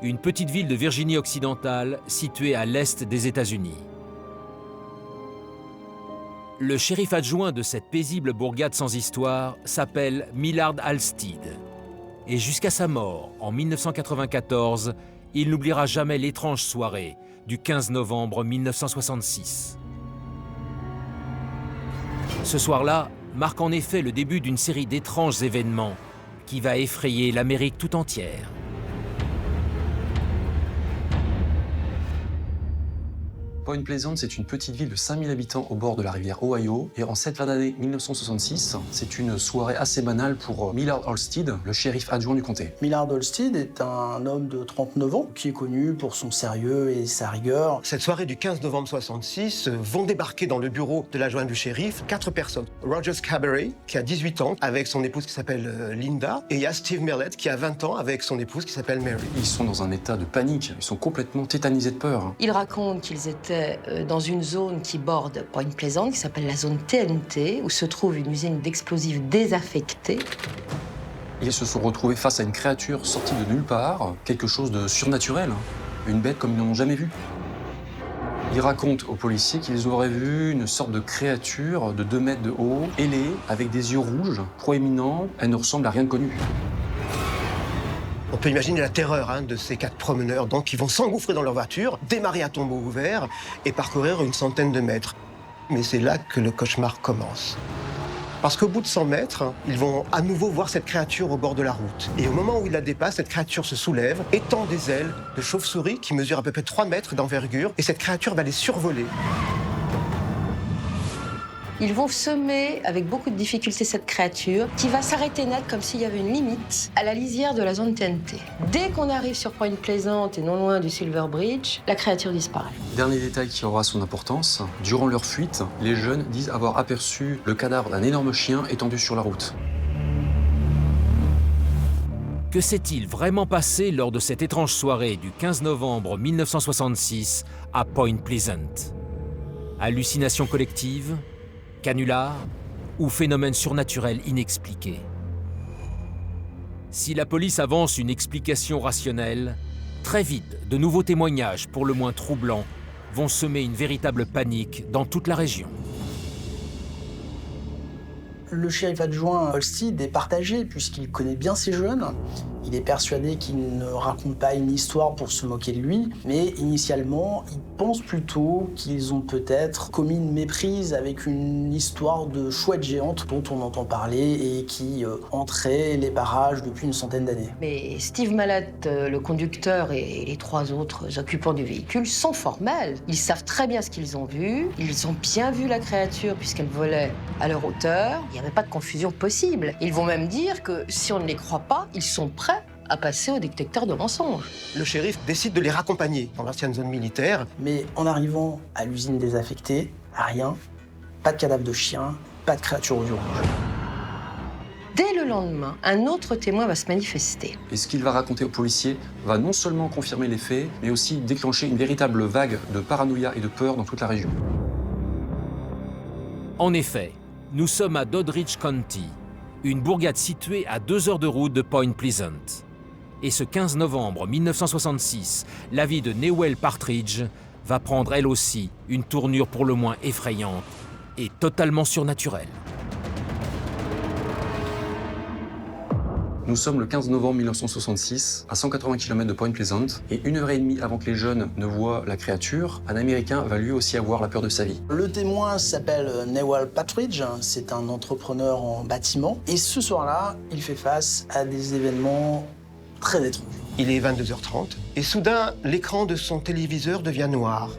une petite ville de Virginie occidentale située à l'est des États-Unis. Le shérif adjoint de cette paisible bourgade sans histoire s'appelle Millard Halstead. Et jusqu'à sa mort, en 1994, il n'oubliera jamais l'étrange soirée du 15 novembre 1966. Ce soir-là marque en effet le début d'une série d'étranges événements qui va effrayer l'Amérique tout entière. Point Pleasant, c'est une petite ville de 5000 habitants au bord de la rivière Ohio. Et en cette fin d'année 1966, c'est une soirée assez banale pour Millard Halstead, le shérif adjoint du comté. Millard Halstead est un homme de 39 ans qui est connu pour son sérieux et sa rigueur. Cette soirée du 15 novembre 66 vont débarquer dans le bureau de l'adjoint du shérif 4 personnes. Roger Scaberry, qui a 18 ans, avec son épouse qui s'appelle Linda. Et il y a Steve Merlett, qui a 20 ans, avec son épouse qui s'appelle Mary. Ils sont dans un état de panique, ils sont complètement tétanisés de peur. Ils racontent qu'ils étaient dans une zone qui borde Point Pleasant, qui s'appelle la zone TNT, où se trouve une usine d'explosifs désaffectés. Ils se sont retrouvés face à une créature sortie de nulle part, quelque chose de surnaturel, une bête comme ils n'en ont jamais vu. Ils racontent aux policiers qu'ils auraient vu une sorte de créature de 2 mètres de haut, ailée, avec des yeux rouges, proéminents. Elle ne ressemble à rien de connu. On peut imaginer la terreur de ces 4 promeneurs, donc ils vont s'engouffrer dans leur voiture, démarrer à tombeau ouvert et parcourir une centaine de mètres. Mais c'est là que le cauchemar commence. Parce qu'au bout de 100 mètres, ils vont à nouveau voir cette créature au bord de la route. Et au moment où ils la dépassent, cette créature se soulève, étend des ailes de chauve-souris qui mesurent à peu près 3 mètres d'envergure, et cette créature va les survoler. Ils vont semer avec beaucoup de difficulté cette créature qui va s'arrêter net comme s'il y avait une limite à la lisière de la zone TNT. Dès qu'on arrive sur Point Pleasant et non loin du Silver Bridge, la créature disparaît. Dernier détail qui aura son importance, durant leur fuite, les jeunes disent avoir aperçu le cadavre d'un énorme chien étendu sur la route. Que s'est-il vraiment passé lors de cette étrange soirée du 15 novembre 1966 à Point Pleasant? Hallucination collective? Canular ou phénomène surnaturel inexpliqué? Si la police avance une explication rationnelle, très vite, de nouveaux témoignages, pour le moins troublants, vont semer une véritable panique dans toute la région. Le shérif adjoint Halstead est partagé puisqu'il connaît bien ces jeunes. Il est persuadé qu'il ne raconte pas une histoire pour se moquer de lui, mais initialement, il pense plutôt qu'ils ont peut-être commis une méprise avec une histoire de chouette géante dont on entend parler et qui entrait les parages depuis une centaine d'années. Mais Steve Mallett, le conducteur, et les 3 autres occupants du véhicule sont formels. Ils savent très bien ce qu'ils ont vu. Ils ont bien vu la créature puisqu'elle volait à leur hauteur. Il n'y avait pas de confusion possible. Ils vont même dire que si on ne les croit pas, ils sont prêts à passer au détecteur de mensonges. Le shérif décide de les raccompagner dans l'ancienne zone militaire. Mais en arrivant à l'usine désaffectée, rien, pas de cadavre de chien, pas de créature aux yeux rouges. Dès le lendemain, un autre témoin va se manifester. Et ce qu'il va raconter aux policiers va non seulement confirmer les faits, mais aussi déclencher une véritable vague de paranoïa et de peur dans toute la région. En effet, nous sommes à Doddridge County, une bourgade située à 2 heures de route de Point Pleasant. Et ce 15 novembre 1966, la vie de Newell Partridge va prendre elle aussi une tournure pour le moins effrayante et totalement surnaturelle. Nous sommes le 15 novembre 1966, à 180 km de Point Pleasant, et 1h30 avant que les jeunes ne voient la créature, un Américain va lui aussi avoir la peur de sa vie. Le témoin s'appelle Newell Partridge, c'est un entrepreneur en bâtiment, et ce soir-là, il fait face à des événements très étranges. Il est 22h30, et soudain, l'écran de son téléviseur devient noir.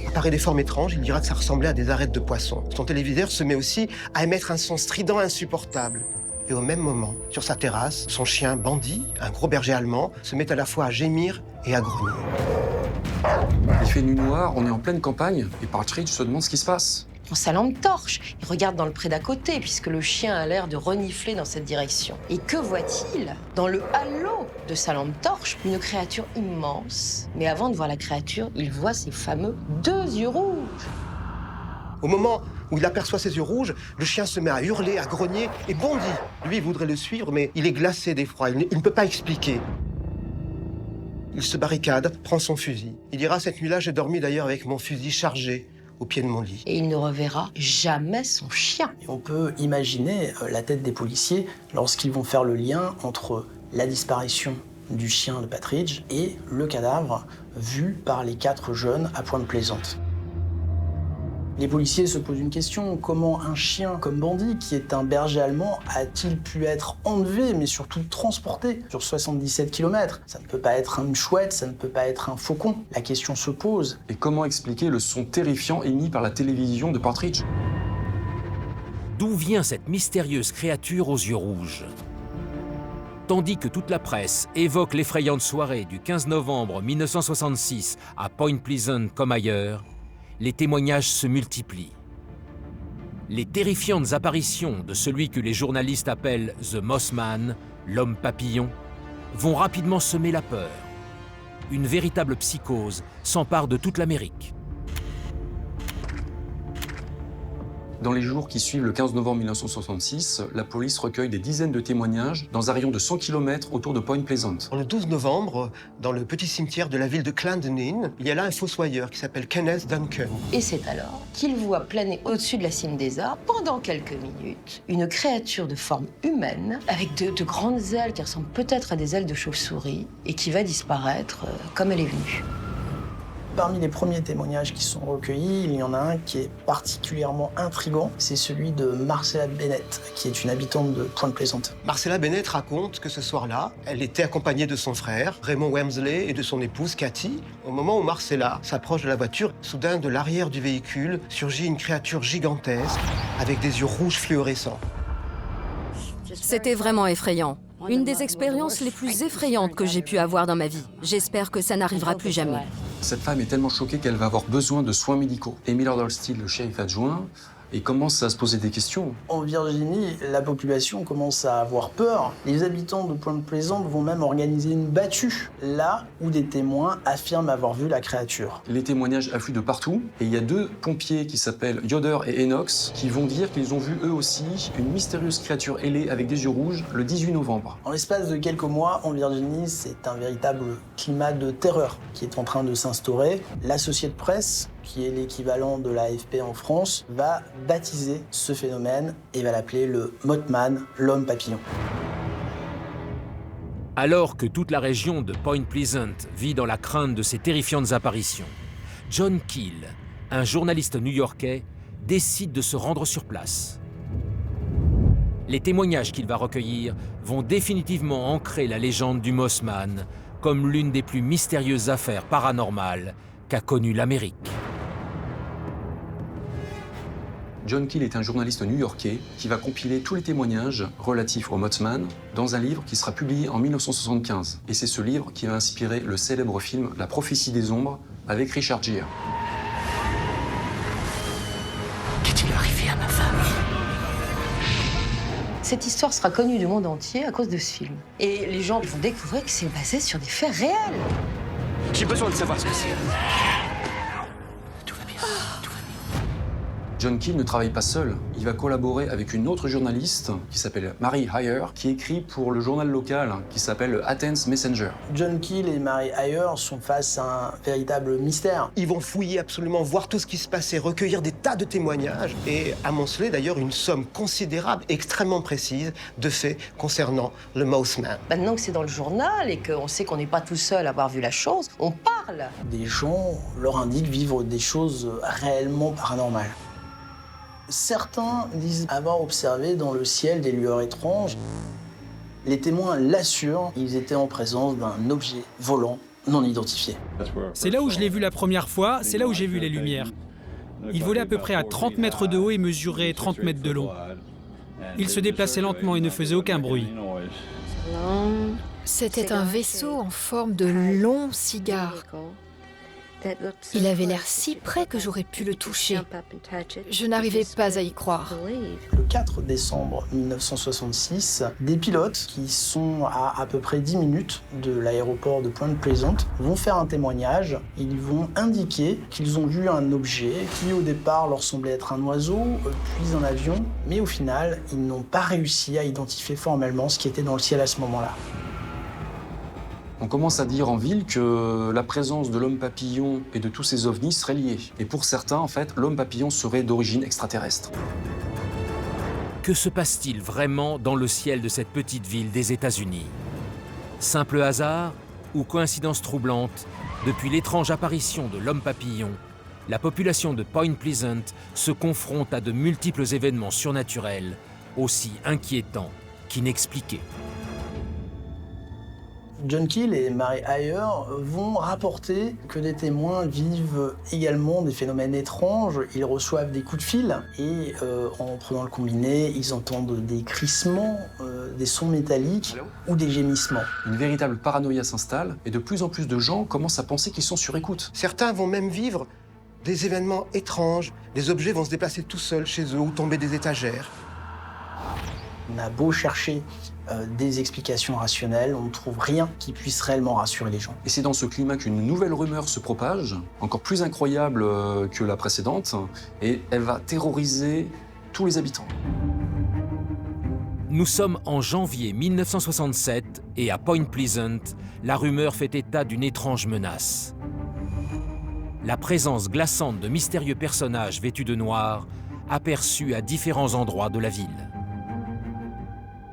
Apparaît des formes étranges, il dira que ça ressemblait à des arêtes de poisson. Son téléviseur se met aussi à émettre un son strident insupportable. Et au même moment, sur sa terrasse, son chien Bandy, un gros berger allemand, se met à la fois à gémir et à grogner. Il fait nuit noire, on est en pleine campagne, et Partridge se demande ce qui se passe. Prend sa lampe torche, il regarde dans le pré d'à côté, puisque le chien a l'air de renifler dans cette direction. Et que voit-il? Dans le halo de sa lampe torche, une créature immense. Mais avant de voir la créature, il voit ses fameux 2 yeux rouges. Au moment où il aperçoit ses yeux rouges, le chien se met à hurler, à grogner, et Bondy, lui, voudrait le suivre, mais il est glacé d'effroi, il ne peut pas expliquer. Il se barricade, prend son fusil. Il dira, cette nuit-là, j'ai dormi d'ailleurs avec mon fusil chargé, au pied de mon lit. Et il ne reverra jamais son chien. Et on peut imaginer la tête des policiers lorsqu'ils vont faire le lien entre la disparition du chien de Patridge et le cadavre vu par les 4 jeunes à Pointe-Plaisante. Les policiers se posent une question, comment un chien comme Bandit, qui est un berger allemand, a-t-il pu être enlevé, mais surtout transporté sur 77 km? Ça ne peut pas être une chouette, ça ne peut pas être un faucon. La question se pose. Et comment expliquer le son terrifiant émis par la télévision de Partridge? D'où vient cette mystérieuse créature aux yeux rouges? Tandis que toute la presse évoque l'effrayante soirée du 15 novembre 1966 à Point Pleasant comme ailleurs, les témoignages se multiplient. Les terrifiantes apparitions de celui que les journalistes appellent « The Mothman », l'homme papillon, vont rapidement semer la peur. Une véritable psychose s'empare de toute l'Amérique. Dans les jours qui suivent le 15 novembre 1966, la police recueille des dizaines de témoignages dans un rayon de 100 km autour de Point Pleasant. Le 12 novembre, dans le petit cimetière de la ville de Clandonine, il y a là un fossoyeur qui s'appelle Kenneth Duncan. Et c'est alors qu'il voit planer au-dessus de la cime des arbres, pendant quelques minutes, une créature de forme humaine, avec de grandes ailes qui ressemblent peut-être à des ailes de chauve-souris, et qui va disparaître comme elle est venue. Parmi les premiers témoignages qui sont recueillis, il y en a un qui est particulièrement intriguant. C'est celui de Marcella Bennett, qui est une habitante de Pointe-Plaisante. Marcella Bennett raconte que ce soir-là, elle était accompagnée de son frère, Raymond Wemsley, et de son épouse, Cathy. Au moment où Marcella s'approche de la voiture, soudain, de l'arrière du véhicule, surgit une créature gigantesque, avec des yeux rouges fluorescents. C'était vraiment effrayant. Une des expériences les plus effrayantes que j'ai pu avoir dans ma vie. J'espère que ça n'arrivera plus jamais. Cette femme est tellement choquée qu'elle va avoir besoin de soins médicaux. Et Miller Dolsteel, le shérif adjoint, et commence à se poser des questions. En Virginie, la population commence à avoir peur. Les habitants de Pointe-Plaisante vont même organiser une battue, là où des témoins affirment avoir vu la créature. Les témoignages affluent de partout, et il y a 2 pompiers qui s'appellent Yoder et Enox, qui vont dire qu'ils ont vu eux aussi une mystérieuse créature ailée avec des yeux rouges le 18 novembre. En l'espace de quelques mois, en Virginie, c'est un véritable climat de terreur qui est en train de s'instaurer. L'Associated Press, qui est l'équivalent de l'AFP en France, va baptiser ce phénomène et va l'appeler le Mothman, l'homme papillon. Alors que toute la région de Point Pleasant vit dans la crainte de ces terrifiantes apparitions, John Keel, un journaliste new-yorkais, décide de se rendre sur place. Les témoignages qu'il va recueillir vont définitivement ancrer la légende du Mothman comme l'une des plus mystérieuses affaires paranormales qu'a connue l'Amérique. John Keel est un journaliste new-yorkais qui va compiler tous les témoignages relatifs au Mothman dans un livre qui sera publié en 1975. Et c'est ce livre qui va inspirer le célèbre film La prophétie des ombres avec Richard Gere. Qu'est-il arrivé à ma femme? Cette histoire sera connue du monde entier à cause de ce film. Et les gens vont découvrir que c'est basé sur des faits réels. J'ai besoin de savoir ce que c'est. John Keel ne travaille pas seul. Il va collaborer avec une autre journaliste qui s'appelle Mary Hyre, qui écrit pour le journal local qui s'appelle Athens Messenger. John Keel et Mary Hyre sont face à un véritable mystère. Ils vont fouiller absolument, voir tout ce qui se passait, recueillir des tas de témoignages et amonceler d'ailleurs une somme considérable, extrêmement précise, de faits concernant le Mothman. Maintenant que c'est dans le journal et qu'on sait qu'on n'est pas tout seul à avoir vu la chose, on parle. Des gens leur indiquent vivre des choses réellement paranormales. Certains disent avoir observé dans le ciel des lueurs étranges. Les témoins l'assurent, ils étaient en présence d'un objet volant non identifié. C'est là où je l'ai vu la première fois, c'est là où j'ai vu les lumières. Il volait à peu près à 30 mètres de haut et mesurait 30 mètres de long. Il se déplaçait lentement et ne faisait aucun bruit. C'était un vaisseau en forme de long cigare. Il avait l'air si près que j'aurais pu le toucher. Je n'arrivais pas à y croire. Le 4 décembre 1966, des pilotes qui sont à peu près 10 minutes de l'aéroport de Pointe-Plaisante vont faire un témoignage. Ils vont indiquer qu'ils ont vu un objet qui au départ leur semblait être un oiseau, puis un avion, mais au final, ils n'ont pas réussi à identifier formellement ce qui était dans le ciel à ce moment-là. On commence à dire en ville que la présence de l'homme papillon et de tous ces ovnis serait liée. Et pour certains, en fait, l'homme papillon serait d'origine extraterrestre. Que se passe-t-il vraiment dans le ciel de cette petite ville des États-Unis? Simple hasard ou coïncidence troublante? Depuis l'étrange apparition de l'homme papillon, la population de Point Pleasant se confronte à de multiples événements surnaturels, aussi inquiétants qu'inexpliqués. John Keel et Mary Hyre vont rapporter que des témoins vivent également des phénomènes étranges. Ils reçoivent des coups de fil et en prenant le combiné, ils entendent des crissements, des sons métalliques ou des gémissements. Une véritable paranoïa s'installe et de plus en plus de gens commencent à penser qu'ils sont sur écoute. Certains vont même vivre des événements étranges. Des objets vont se déplacer tout seuls chez eux ou tomber des étagères. On a beau chercher des explications rationnelles, on ne trouve rien qui puisse réellement rassurer les gens. Et c'est dans ce climat qu'une nouvelle rumeur se propage, encore plus incroyable que la précédente, et elle va terroriser tous les habitants. Nous sommes en janvier 1967 et à Point Pleasant, la rumeur fait état d'une étrange menace. La présence glaçante de mystérieux personnages vêtus de noir, aperçus à différents endroits de la ville.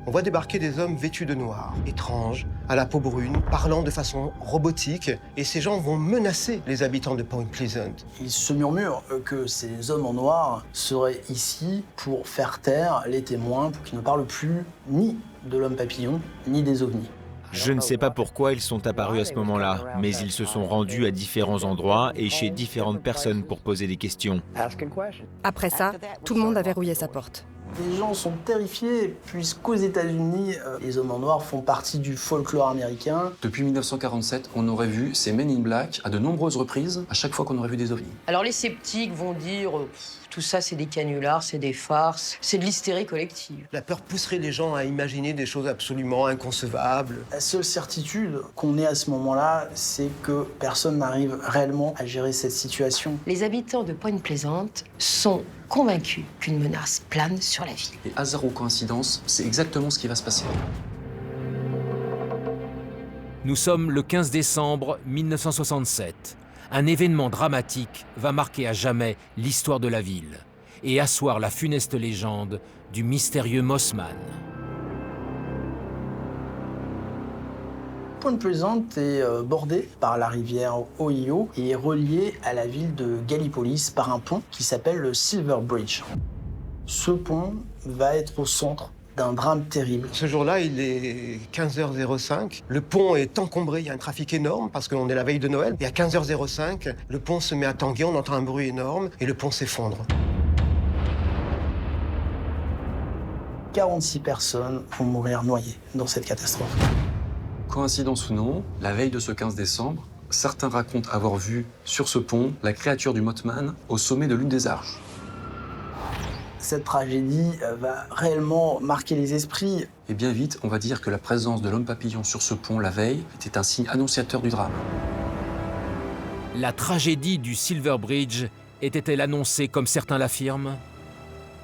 On voit débarquer des hommes vêtus de noir, étranges, à la peau brune, parlant de façon robotique, et ces gens vont menacer les habitants de Point Pleasant. Il se murmure que ces hommes en noir seraient ici pour faire taire les témoins, pour qu'ils ne parlent plus ni de l'homme papillon, ni des ovnis. Je ne sais pas pourquoi ils sont apparus à ce moment-là, mais ils se sont rendus à différents endroits et chez différentes personnes pour poser des questions. Après ça, tout le monde a verrouillé sa porte. Les gens sont terrifiés puisqu'aux États-Unis, les hommes en noir font partie du folklore américain. Depuis 1947, on aurait vu ces Men in Black à de nombreuses reprises, à chaque fois qu'on aurait vu des ovnis. Alors les sceptiques vont dire tout ça c'est des canulars, c'est des farces, c'est de l'hystérie collective. La peur pousserait les gens à imaginer des choses absolument inconcevables. La seule certitude qu'on ait à ce moment-là, c'est que personne n'arrive réellement à gérer cette situation. Les habitants de Point Pleasant sont convaincus qu'une menace plane sur la ville. Et hasard ou coïncidence, c'est exactement ce qui va se passer. Nous sommes le 15 décembre 1967. Un événement dramatique va marquer à jamais l'histoire de la ville et asseoir la funeste légende du mystérieux Mossman. Point Pleasant est bordé par la rivière Ohio et est relié à la ville de Gallipolis par un pont qui s'appelle le Silver Bridge. Ce pont va être au centre d'un drame terrible. Ce jour-là, il est 15h05. Le pont est encombré, il y a un trafic énorme parce qu'on est la veille de Noël. Et à 15h05, le pont se met à tanguer, on entend un bruit énorme et le pont s'effondre. 46 personnes vont mourir noyées dans cette catastrophe. Coïncidence ou non, la veille de ce 15 décembre, certains racontent avoir vu sur ce pont la créature du Mothman au sommet de l'une des arches. Cette tragédie va réellement marquer les esprits. Et bien vite, on va dire que la présence de l'homme papillon sur ce pont la veille était un signe annonciateur du drame. La tragédie du Silver Bridge était-elle annoncée comme certains l'affirment?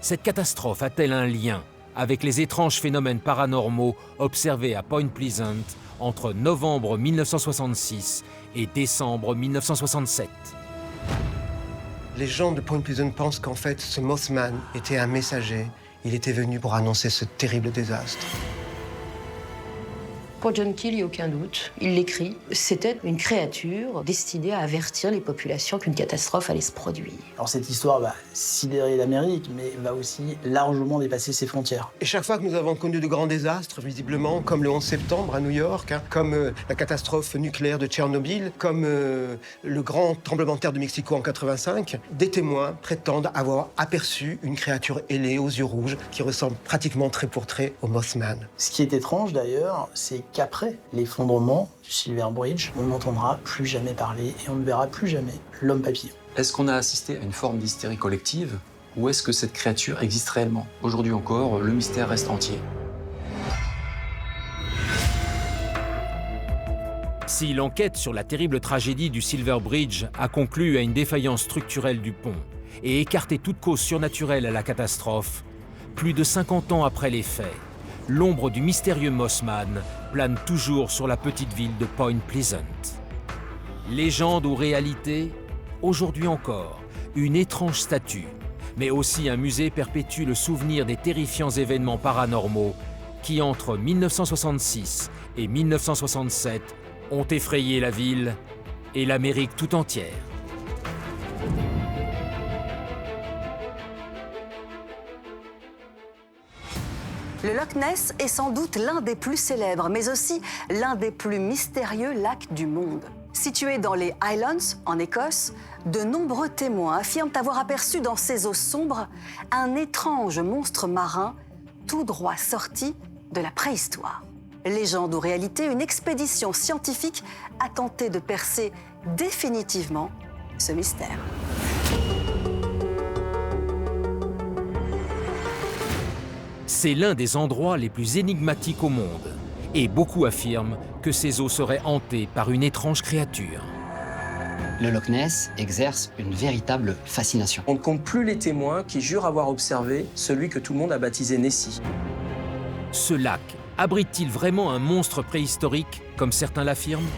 Cette catastrophe a-t-elle un lien avec les étranges phénomènes paranormaux observés à Point Pleasant entre novembre 1966 et décembre 1967? Les gens de Point Pleasant pensent qu'en fait, ce Mothman était un messager. Il était venu pour annoncer ce terrible désastre. Pour John Keel, il n'y a aucun doute. Il l'écrit. C'était une créature destinée à avertir les populations qu'une catastrophe allait se produire. Alors cette histoire va sidérer l'Amérique, mais va aussi largement dépasser ses frontières. Et chaque fois que nous avons connu de grands désastres, visiblement, comme le 11 septembre à New York, comme la catastrophe nucléaire de Tchernobyl, comme le grand tremblement de terre de Mexico en 85, des témoins prétendent avoir aperçu une créature ailée aux yeux rouges qui ressemble pratiquement trait pour trait au Mothman. Ce qui est étrange d'ailleurs, c'est qu'après l'effondrement du Silver Bridge, on n'entendra plus jamais parler et on ne verra plus jamais l'homme papillon. Est-ce qu'on a assisté à une forme d'hystérie collective ou est-ce que cette créature existe réellement? Aujourd'hui encore, le mystère reste entier. Si l'enquête sur la terrible tragédie du Silver Bridge a conclu à une défaillance structurelle du pont et écarté toute cause surnaturelle à la catastrophe, plus de 50 ans après les faits, l'ombre du mystérieux Mossman plane toujours sur la petite ville de Point Pleasant. Légende ou réalité, aujourd'hui encore, une étrange statue, mais aussi un musée perpétue le souvenir des terrifiants événements paranormaux qui, entre 1966 et 1967, ont effrayé la ville et l'Amérique tout entière. Le Loch Ness est sans doute l'un des plus célèbres, mais aussi l'un des plus mystérieux lacs du monde. Situé dans les Highlands, en Écosse, de nombreux témoins affirment avoir aperçu dans ces eaux sombres un étrange monstre marin tout droit sorti de la préhistoire. Légende ou réalité, une expédition scientifique a tenté de percer définitivement ce mystère. C'est l'un des endroits les plus énigmatiques au monde, et beaucoup affirment que ces eaux seraient hantées par une étrange créature. Le Loch Ness exerce une véritable fascination. On ne compte plus les témoins qui jurent avoir observé celui que tout le monde a baptisé Nessie. Ce lac abrite-t-il vraiment un monstre préhistorique, comme certains l'affirment?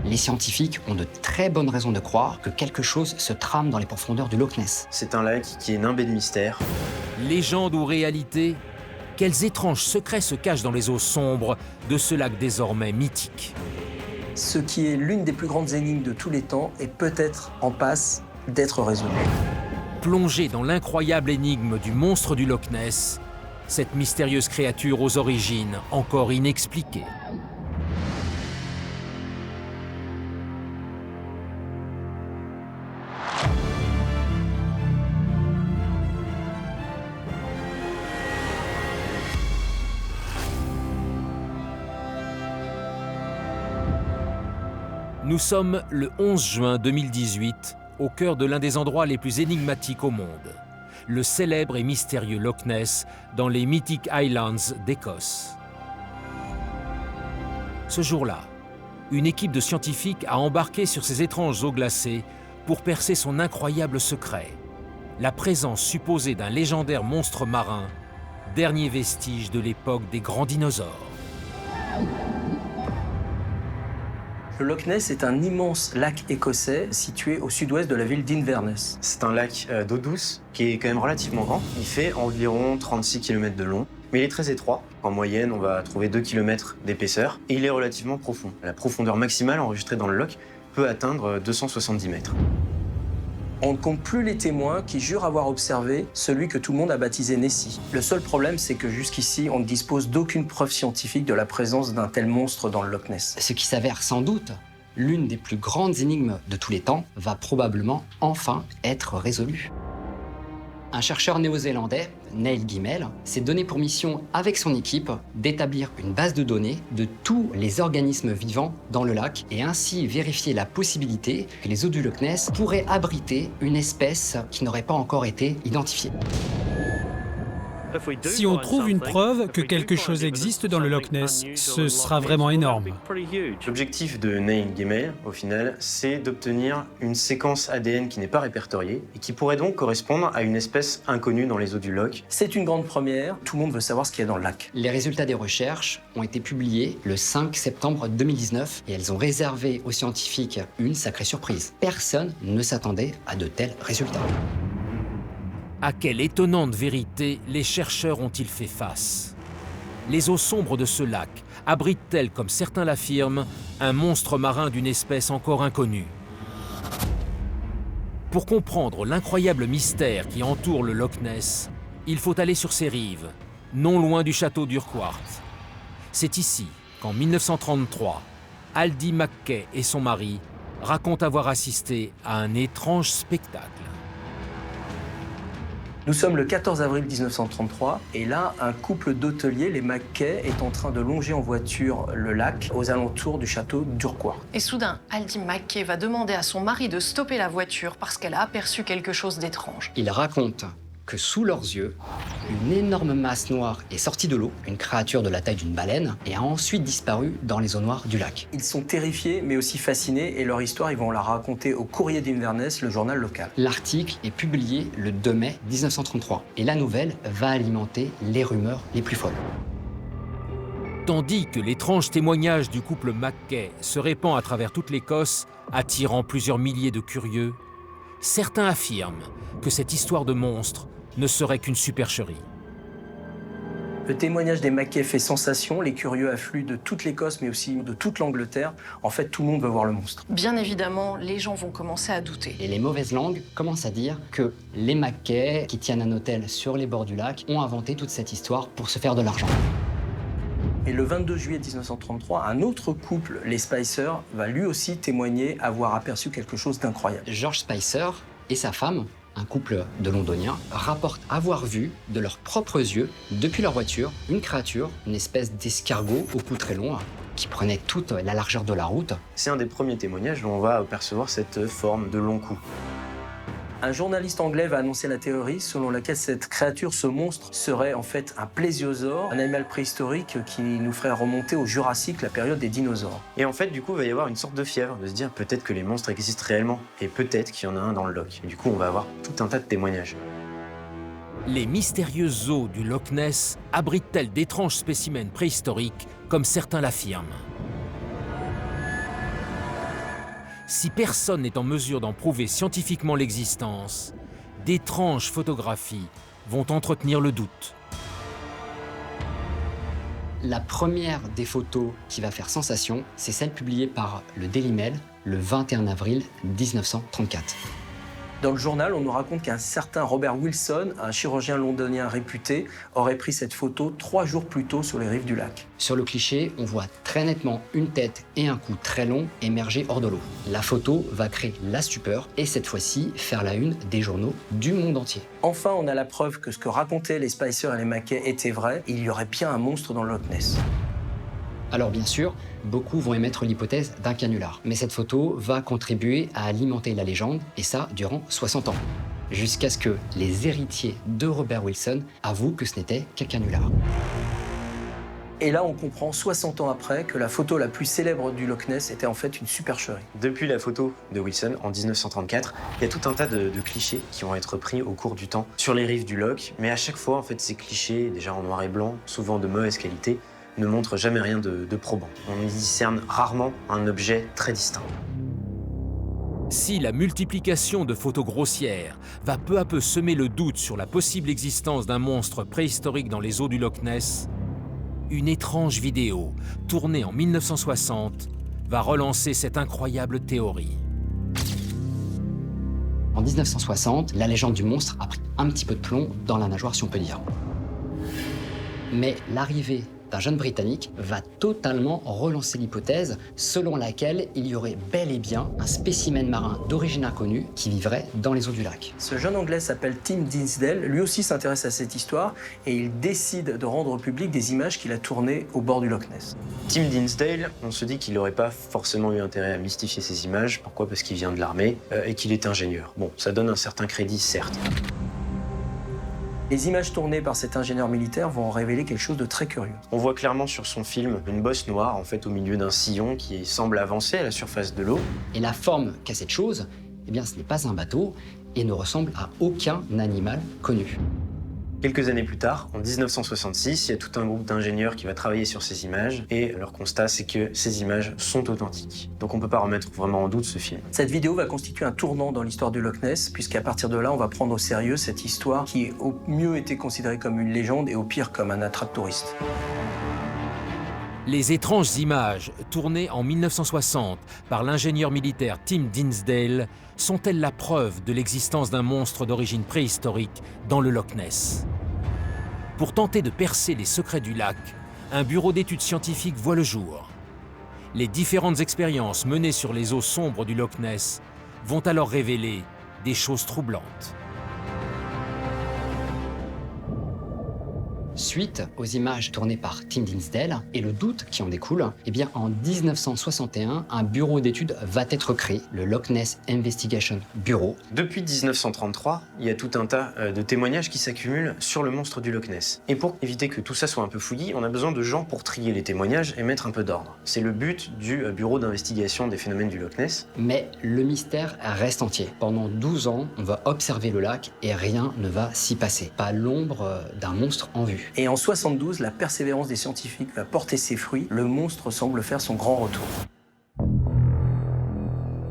Les scientifiques ont de très bonnes raisons de croire que quelque chose se trame dans les profondeurs du Loch Ness. C'est un lac qui est nimbé de mystères. Légende ou réalité, quels étranges secrets se cachent dans les eaux sombres de ce lac désormais mythique? Ce qui est l'une des plus grandes énigmes de tous les temps est peut-être en passe d'être résolu. Plongé dans l'incroyable énigme du monstre du Loch Ness, cette mystérieuse créature aux origines encore inexpliquées. Nous sommes le 11 juin 2018, au cœur de l'un des endroits les plus énigmatiques au monde, le célèbre et mystérieux Loch Ness dans les mythiques Highlands d'Écosse. Ce jour-là, une équipe de scientifiques a embarqué sur ces étranges eaux glacées pour percer son incroyable secret, la présence supposée d'un légendaire monstre marin, dernier vestige de l'époque des grands dinosaures. Le Loch Ness est un immense lac écossais situé au sud-ouest de la ville d'Inverness. C'est un lac d'eau douce qui est quand même relativement grand. Il fait environ 36 km de long, mais il est très étroit. En moyenne, on va trouver 2 km d'épaisseur et il est relativement profond. La profondeur maximale enregistrée dans le lac peut atteindre 270 mètres. On ne compte plus les témoins qui jurent avoir observé celui que tout le monde a baptisé Nessie. Le seul problème, c'est que jusqu'ici, on ne dispose d'aucune preuve scientifique de la présence d'un tel monstre dans le Loch Ness. Ce qui s'avère sans doute l'une des plus grandes énigmes de tous les temps va probablement enfin être résolue. Un chercheur néo-zélandais, Neil Gimel, s'est donné pour mission, avec son équipe, d'établir une base de données de tous les organismes vivants dans le lac et ainsi vérifier la possibilité que les eaux du Loch Ness pourraient abriter une espèce qui n'aurait pas encore été identifiée. Si on trouve une preuve que quelque chose existe dans le Loch Ness, ce sera vraiment énorme. L'objectif de Neil Gimel, au final, c'est d'obtenir une séquence ADN qui n'est pas répertoriée et qui pourrait donc correspondre à une espèce inconnue dans les eaux du Loch. C'est une grande première, tout le monde veut savoir ce qu'il y a dans le lac. Les résultats des recherches ont été publiés le 5 septembre 2019 et elles ont réservé aux scientifiques une sacrée surprise. Personne ne s'attendait à de tels résultats. À quelle étonnante vérité les chercheurs ont-ils fait face? Les eaux sombres de ce lac abritent-elles, comme certains l'affirment, un monstre marin d'une espèce encore inconnue? Pour comprendre l'incroyable mystère qui entoure le Loch Ness, il faut aller sur ses rives, non loin du château d'Urquhart. C'est ici qu'en 1933, Aldie Mackay et son mari racontent avoir assisté à un étrange spectacle. Nous sommes le 14 avril 1933 et là, un couple d'hôteliers, les Mackay, est en train de longer en voiture le lac aux alentours du château d'Urquhart. Et soudain, Aldie Mackay va demander à son mari de stopper la voiture parce qu'elle a aperçu quelque chose d'étrange. Il raconte que sous leurs yeux, une énorme masse noire est sortie de l'eau, une créature de la taille d'une baleine, et a ensuite disparu dans les eaux noires du lac. Ils sont terrifiés, mais aussi fascinés, et leur histoire, ils vont la raconter au Courrier d'Inverness, le journal local. L'article est publié le 2 mai 1933, et la nouvelle va alimenter les rumeurs les plus folles. Tandis que l'étrange témoignage du couple Mackay se répand à travers toute l'Écosse, attirant plusieurs milliers de curieux, certains affirment que cette histoire de monstre ne serait qu'une supercherie. Le témoignage des Mackay fait sensation, les curieux affluent de toute l'Écosse, mais aussi de toute l'Angleterre. En fait, tout le monde veut voir le monstre. Bien évidemment, les gens vont commencer à douter. Et les mauvaises langues commencent à dire que les Mackay, qui tiennent un hôtel sur les bords du lac, ont inventé toute cette histoire pour se faire de l'argent. Et le 22 juillet 1933, un autre couple, les Spicer, va lui aussi témoigner avoir aperçu quelque chose d'incroyable. George Spicer et sa femme, un couple de Londoniens, rapportent avoir vu de leurs propres yeux, depuis leur voiture, une créature, une espèce d'escargot au cou très long, qui prenait toute la largeur de la route. C'est un des premiers témoignages où on va apercevoir cette forme de long cou. Un journaliste anglais va annoncer la théorie selon laquelle cette créature, ce monstre, serait en fait un plésiosaure, un animal préhistorique qui nous ferait remonter au Jurassique, la période des dinosaures. Et en fait, du coup, il va y avoir une sorte de fièvre, de se dire peut-être que les monstres existent réellement, et peut-être qu'il y en a un dans le loch. Et du coup, on va avoir tout un tas de témoignages. Les mystérieuses eaux du Loch Ness abritent-elles d'étranges spécimens préhistoriques, comme certains l'affirment? Si personne n'est en mesure d'en prouver scientifiquement l'existence, d'étranges photographies vont entretenir le doute. La première des photos qui va faire sensation, c'est celle publiée par le Daily Mail le 21 avril 1934. Dans le journal, on nous raconte qu'un certain Robert Wilson, un chirurgien londonien réputé, aurait pris cette photo 3 jours plus tôt sur les rives du lac. Sur le cliché, on voit très nettement une tête et un cou très long émerger hors de l'eau. La photo va créer la stupeur et cette fois-ci faire la une des journaux du monde entier. Enfin, on a la preuve que ce que racontaient les Spicer et les Mackay était vrai. Il y aurait bien un monstre dans le Loch Ness. Alors bien sûr, beaucoup vont émettre l'hypothèse d'un canular. Mais cette photo va contribuer à alimenter la légende, et ça durant 60 ans. Jusqu'à ce que les héritiers de Robert Wilson avouent que ce n'était qu'un canular. Et là, on comprend 60 ans après que la photo la plus célèbre du Loch Ness était en fait une supercherie. Depuis la photo de Wilson en 1934, il y a tout un tas de clichés qui vont être pris au cours du temps sur les rives du Loch. Mais à chaque fois, en fait, ces clichés, déjà en noir et blanc, souvent de mauvaise qualité, ne montre jamais rien de probant. On y discerne rarement un objet très distinct. Si la multiplication de photos grossières va peu à peu semer le doute sur la possible existence d'un monstre préhistorique dans les eaux du Loch Ness, une étrange vidéo, tournée en 1960, va relancer cette incroyable théorie. En 1960, la légende du monstre a pris un petit peu de plomb dans la nageoire, si on peut dire. Mais l'arrivée d'un jeune Britannique va totalement relancer l'hypothèse selon laquelle il y aurait bel et bien un spécimen marin d'origine inconnue qui vivrait dans les eaux du lac. Ce jeune Anglais s'appelle Tim Dinsdale, lui aussi s'intéresse à cette histoire et il décide de rendre public des images qu'il a tournées au bord du Loch Ness. Tim Dinsdale, on se dit qu'il n'aurait pas forcément eu intérêt à mystifier ces images. Pourquoi? Parce qu'il vient de l'armée et qu'il est ingénieur. Bon, ça donne un certain crédit, certes. Les images tournées par cet ingénieur militaire vont révéler quelque chose de très curieux. On voit clairement sur son film une bosse noire en fait au milieu d'un sillon qui semble avancer à la surface de l'eau. Et la forme qu'a cette chose, eh bien ce n'est pas un bateau et ne ressemble à aucun animal connu. Quelques années plus tard, en 1966, il y a tout un groupe d'ingénieurs qui va travailler sur ces images et leur constat, c'est que ces images sont authentiques. Donc on ne peut pas remettre vraiment en doute ce film. Cette vidéo va constituer un tournant dans l'histoire du Loch Ness, puisqu'à partir de là, on va prendre au sérieux cette histoire qui au mieux était considérée comme une légende et au pire comme un attrape-touriste. Les étranges images tournées en 1960 par l'ingénieur militaire Tim Dinsdale sont-elles la preuve de l'existence d'un monstre d'origine préhistorique dans le Loch Ness? Pour tenter de percer les secrets du lac, un bureau d'études scientifiques voit le jour. Les différentes expériences menées sur les eaux sombres du Loch Ness vont alors révéler des choses troublantes. Suite aux images tournées par Tim Dinsdale et le doute qui en découle, eh bien en 1961, un bureau d'études va être créé, le Loch Ness Investigation Bureau. Depuis 1933, il y a tout un tas de témoignages qui s'accumulent sur le monstre du Loch Ness. Et pour éviter que tout ça soit un peu fouillis, on a besoin de gens pour trier les témoignages et mettre un peu d'ordre. C'est le but du bureau d'investigation des phénomènes du Loch Ness. Mais le mystère reste entier. Pendant 12 ans, on va observer le lac et rien ne va s'y passer. Pas l'ombre d'un monstre en vue. Et en 72, la persévérance des scientifiques va porter ses fruits. Le monstre semble faire son grand retour.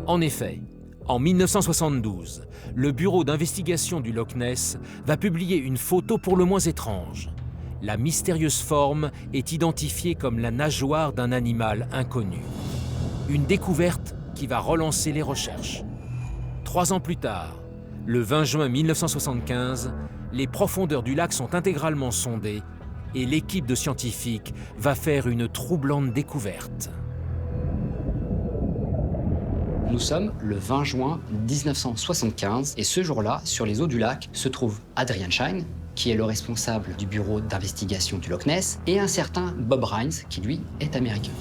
En effet, en 1972, le bureau d'investigation du Loch Ness va publier une photo pour le moins étrange. La mystérieuse forme est identifiée comme la nageoire d'un animal inconnu. Une découverte qui va relancer les recherches. 3 ans plus tard, le 20 juin 1975, les profondeurs du lac sont intégralement sondées et l'équipe de scientifiques va faire une troublante découverte. Nous sommes le 20 juin 1975 et ce jour-là, sur les eaux du lac, se trouve Adrian Shine, qui est le responsable du bureau d'investigation du Loch Ness, et un certain Bob Rhines, qui lui est américain.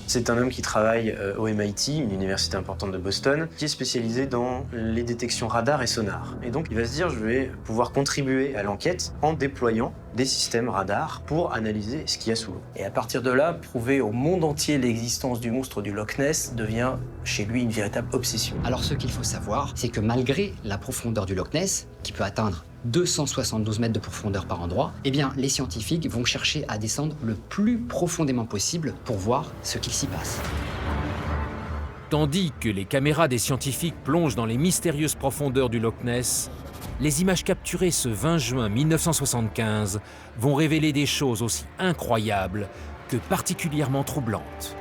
C'est un homme qui travaille au MIT, une université importante de Boston, qui est spécialisé dans les détections radar et sonar. Et donc il va se dire, je vais pouvoir contribuer à l'enquête en déployant des systèmes radar pour analyser ce qu'il y a sous l'eau. Et à partir de là, prouver au monde entier l'existence du monstre du Loch Ness devient chez lui une véritable obsession. Alors ce qu'il faut savoir, c'est que malgré la profondeur du Loch Ness, qui peut atteindre 272 mètres de profondeur par endroit, eh bien, les scientifiques vont chercher à descendre le plus profondément possible pour voir ce qu'il s'y passe. Tandis que les caméras des scientifiques plongent dans les mystérieuses profondeurs du Loch Ness, les images capturées ce 20 juin 1975 vont révéler des choses aussi incroyables que particulièrement troublantes.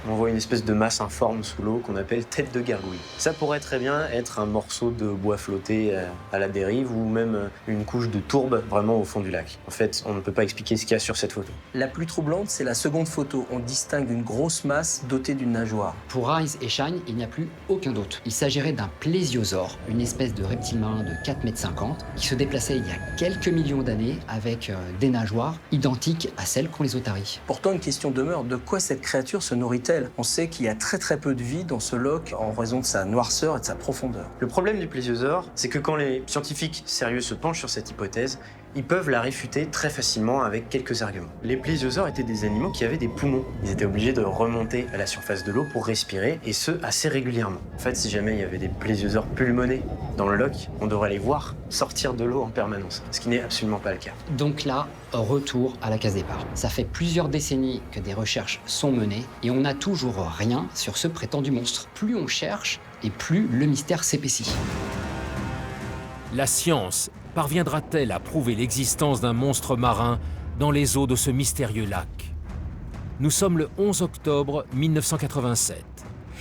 On voit une espèce de masse informe sous l'eau qu'on appelle tête de gargouille. Ça pourrait très bien être un morceau de bois flotté à la dérive ou même une couche de tourbe vraiment au fond du lac. En fait, on ne peut pas expliquer ce qu'il y a sur cette photo. La plus troublante, c'est la seconde photo. On distingue une grosse masse dotée d'une nageoire. Pour Rhines et Shine, il n'y a plus aucun doute. Il s'agirait d'un plésiosaure, une espèce de reptile marin de 4,50 m qui se déplaçait il y a quelques millions d'années avec des nageoires identiques à celles qu'ont les otaries. Pourtant, une question demeure, de quoi cette créature se nourrit-elle ? On sait qu'il y a très peu de vie dans ce loch en raison de sa noirceur et de sa profondeur. Le problème du plésiosaure, c'est que quand les scientifiques sérieux se penchent sur cette hypothèse, ils peuvent la réfuter très facilement avec quelques arguments. Les plésiosaures étaient des animaux qui avaient des poumons. Ils étaient obligés de remonter à la surface de l'eau pour respirer, et ce, assez régulièrement. En fait, si jamais il y avait des plésiosaures pulmonés dans le loch, on devrait les voir sortir de l'eau en permanence, ce qui n'est absolument pas le cas. Donc là, retour à la case départ. Ça fait plusieurs décennies que des recherches sont menées, et on n'a toujours rien sur ce prétendu monstre. Plus on cherche, et plus le mystère s'épaissit. La science parviendra-t-elle à prouver l'existence d'un monstre marin dans les eaux de ce mystérieux lac? Nous sommes le 11 octobre 1987.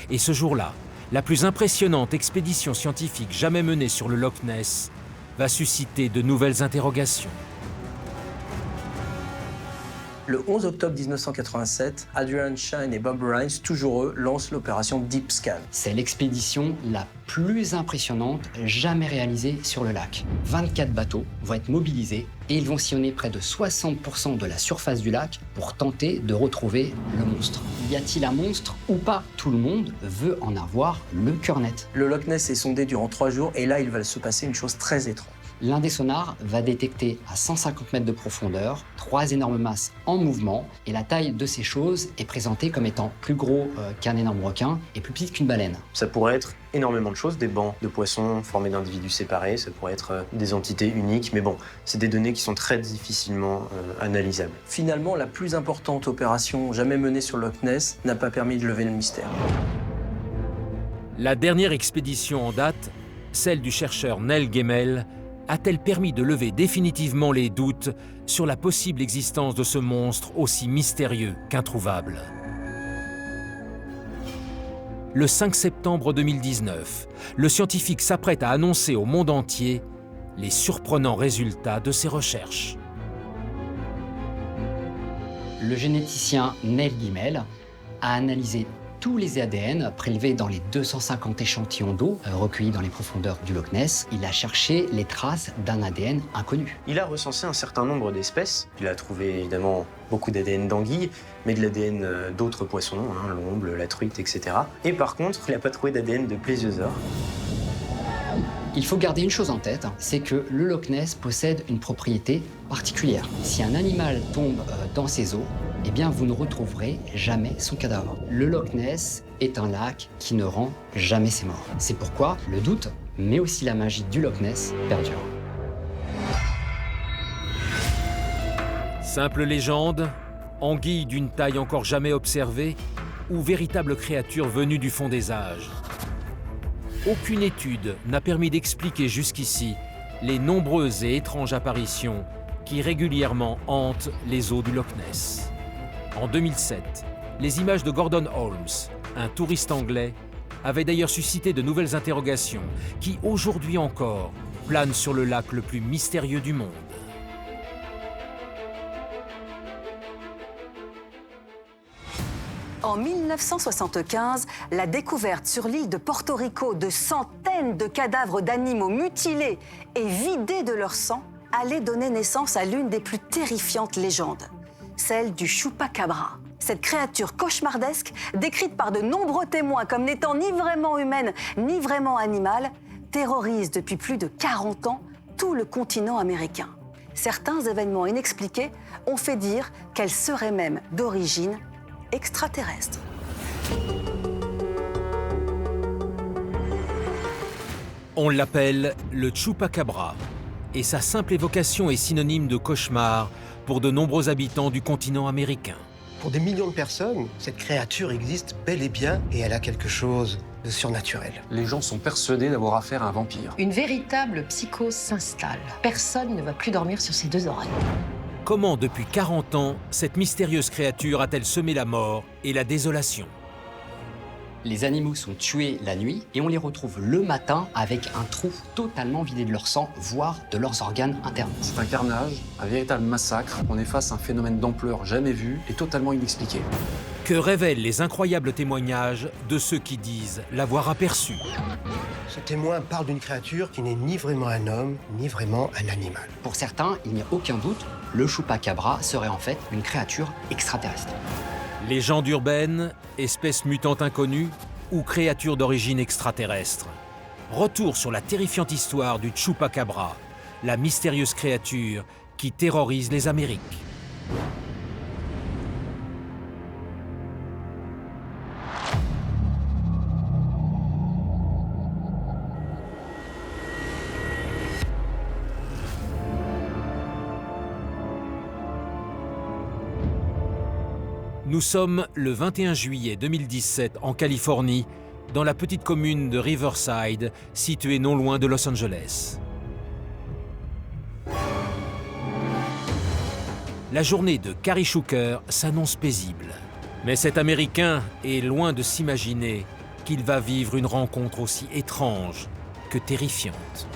Et ce jour-là, la plus impressionnante expédition scientifique jamais menée sur le Loch Ness va susciter de nouvelles interrogations. Le 11 octobre 1987, Adrian Shine et Bob Rhines, toujours eux, lancent l'opération Deep Scan. C'est l'expédition la plus impressionnante jamais réalisée sur le lac. 24 bateaux vont être mobilisés et ils vont sillonner près de 60% de la surface du lac pour tenter de retrouver le monstre. Y a-t-il un monstre ou pas? Tout le monde veut en avoir le cœur net. Le Loch Ness est sondé durant 3 jours et là, il va se passer une chose très étrange. L'un des sonars va détecter à 150 mètres de profondeur 3 énormes masses en mouvement et la taille de ces choses est présentée comme étant plus gros qu'un énorme requin et plus petite qu'une baleine. Ça pourrait être énormément de choses, des bancs de poissons formés d'individus séparés, ça pourrait être des entités uniques, mais bon, c'est des données qui sont très difficilement analysables. Finalement, la plus importante opération jamais menée sur le Loch Ness n'a pas permis de lever le mystère. La dernière expédition en date, celle du chercheur Neil Gemmell, a-t-elle permis de lever définitivement les doutes sur la possible existence de ce monstre aussi mystérieux qu'introuvable? Le 5 septembre 2019, le scientifique s'apprête à annoncer au monde entier les surprenants résultats de ses recherches. Le généticien Neil Gemmell a analysé tous les ADN prélevés dans les 250 échantillons d'eau recueillis dans les profondeurs du Loch Ness, il a cherché les traces d'un ADN inconnu. Il a recensé un certain nombre d'espèces. Il a trouvé évidemment beaucoup d'ADN d'anguilles, mais de l'ADN d'autres poissons, l'omble, la truite, etc. Et par contre, il n'a pas trouvé d'ADN de plésiosaures. Il faut garder une chose en tête, c'est que le Loch Ness possède une propriété particulière. Si un animal tombe dans ses eaux, eh bien vous ne retrouverez jamais son cadavre. Le Loch Ness est un lac qui ne rend jamais ses morts. C'est pourquoi le doute, mais aussi la magie du Loch Ness perdure. Simple légende, anguille d'une taille encore jamais observée ou véritable créature venue du fond des âges. Aucune étude n'a permis d'expliquer jusqu'ici les nombreuses et étranges apparitions qui régulièrement hantent les eaux du Loch Ness. En 2007, les images de Gordon Holmes, un touriste anglais, avaient d'ailleurs suscité de nouvelles interrogations qui, aujourd'hui encore, planent sur le lac le plus mystérieux du monde. En 1975, la découverte sur l'île de Porto Rico de centaines de cadavres d'animaux mutilés et vidés de leur sang allait donner naissance à l'une des plus terrifiantes légendes, celle du chupacabra. Cette créature cauchemardesque, décrite par de nombreux témoins comme n'étant ni vraiment humaine ni vraiment animale, terrorise depuis plus de 40 ans tout le continent américain. Certains événements inexpliqués ont fait dire qu'elle serait même d'origine extraterrestre. On l'appelle le chupacabra, et sa simple évocation est synonyme de cauchemar pour de nombreux habitants du continent américain. Pour des millions de personnes, cette créature existe bel et bien et elle a quelque chose de surnaturel. Les gens sont persuadés d'avoir affaire à un vampire. Une véritable psychose s'installe. Personne ne va plus dormir sur ses deux oreilles. Comment, depuis 40 ans, cette mystérieuse créature a-t-elle semé la mort et la désolation? Les animaux sont tués la nuit et on les retrouve le matin avec un trou totalement vidé de leur sang, voire de leurs organes internes. C'est un carnage, un véritable massacre. On est face à un phénomène d'ampleur jamais vu et totalement inexpliqué. Que révèlent les incroyables témoignages de ceux qui disent l'avoir aperçu? Ce témoin parle d'une créature qui n'est ni vraiment un homme, ni vraiment un animal. Pour certains, il n'y a aucun doute, le chupacabra serait en fait une créature extraterrestre. Légende urbaine, espèce mutante inconnue ou créature d'origine extraterrestre. Retour sur la terrifiante histoire du chupacabra, la mystérieuse créature qui terrorise les Amériques. Nous sommes le 21 juillet 2017 en Californie, dans la petite commune de Riverside, située non loin de Los Angeles. La journée de Cary Shuker s'annonce paisible. Mais cet Américain est loin de s'imaginer qu'il va vivre une rencontre aussi étrange que terrifiante.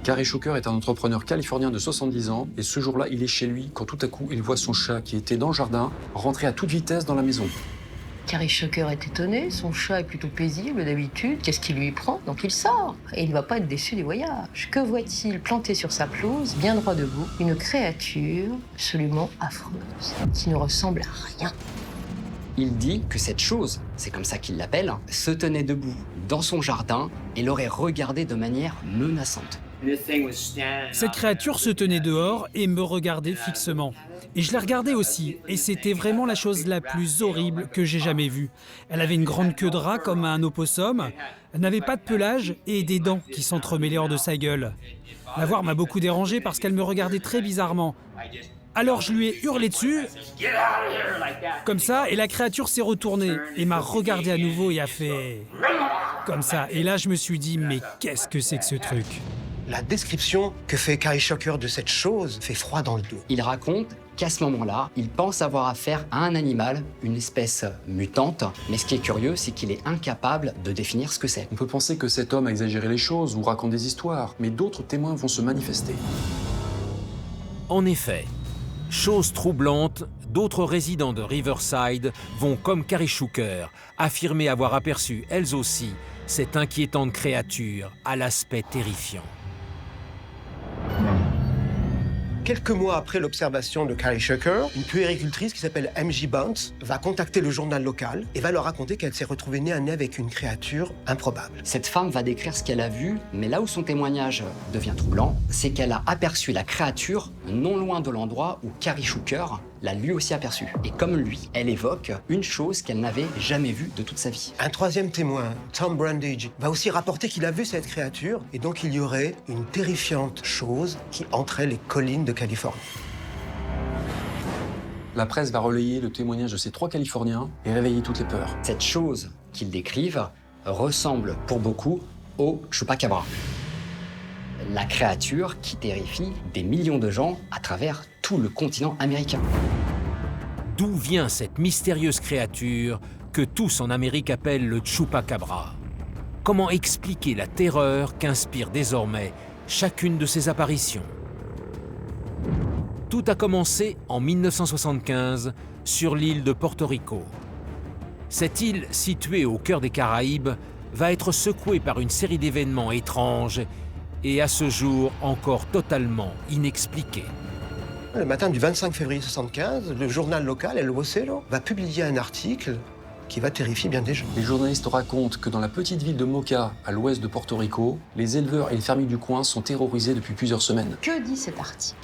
Cary Shuker est un entrepreneur californien de 70 ans et ce jour-là, il est chez lui quand tout à coup, il voit son chat qui était dans le jardin rentrer à toute vitesse dans la maison. Cary Shuker est étonné, son chat est plutôt paisible d'habitude, qu'est-ce qui lui prend? Donc il sort, et il ne va pas être déçu du voyage. Que voit-il planté sur sa pelouse, bien droit debout? Une créature absolument affreuse, qui ne ressemble à rien. Il dit que cette chose, c'est comme ça qu'il l'appelle, se tenait debout dans son jardin et l'aurait regardé de manière menaçante. Cette créature se tenait dehors et me regardait fixement. Et je la regardais aussi, et c'était vraiment la chose la plus horrible que j'ai jamais vue. Elle avait une grande queue de rat comme un opossum, elle n'avait pas de pelage et des dents qui s'entremêlaient hors de sa gueule. La voir m'a beaucoup dérangé parce qu'elle me regardait très bizarrement. Alors je lui ai hurlé dessus, comme ça, et la créature s'est retournée et m'a regardé à nouveau et a fait comme ça. Et là je me suis dit, mais qu'est-ce que c'est que ce truc ? La description que fait Cary Shuker de cette chose fait froid dans le dos. Il raconte qu'à ce moment-là, il pense avoir affaire à un animal, une espèce mutante, mais ce qui est curieux, c'est qu'il est incapable de définir ce que c'est. On peut penser que cet homme a exagéré les choses ou raconte des histoires, mais d'autres témoins vont se manifester. En effet, chose troublante, d'autres résidents de Riverside vont, comme Carrie Shuker, affirmer avoir aperçu, elles aussi, cette inquiétante créature à l'aspect terrifiant. Quelques mois après l'observation de Carrie Shuker, une puéricultrice qui s'appelle M.J. Bounce va contacter le journal local et va leur raconter qu'elle s'est retrouvée nez à nez avec une créature improbable. Cette femme va décrire ce qu'elle a vu, mais là où son témoignage devient troublant, c'est qu'elle a aperçu la créature non loin de l'endroit où Carrie Shuker l'a lui aussi aperçue. Et comme lui, elle évoque une chose qu'elle n'avait jamais vue de toute sa vie. Un troisième témoin, Tom Brundage, va aussi rapporter qu'il a vu cette créature et donc il y aurait une terrifiante chose qui hanterait les collines de Californie. La presse va relayer le témoignage de ces 3 Californiens et réveiller toutes les peurs. Cette chose qu'ils décrivent ressemble pour beaucoup au Chupacabra. La créature qui terrifie des millions de gens à travers tout le continent américain. D'où vient cette mystérieuse créature que tous en Amérique appellent le Chupacabra? Comment expliquer la terreur qu'inspire désormais chacune de ces apparitions? Tout a commencé en 1975 sur l'île de Porto Rico. Cette île, située au cœur des Caraïbes, va être secouée par une série d'événements étranges et à ce jour encore totalement inexpliqués. Le matin du 25 février 1975, le journal local, El Vocero, va publier un article qui va terrifier bien des gens. Les journalistes racontent que dans la petite ville de Moca, à l'ouest de Porto Rico, les éleveurs et les fermiers du coin sont terrorisés depuis plusieurs semaines. Que dit cet article?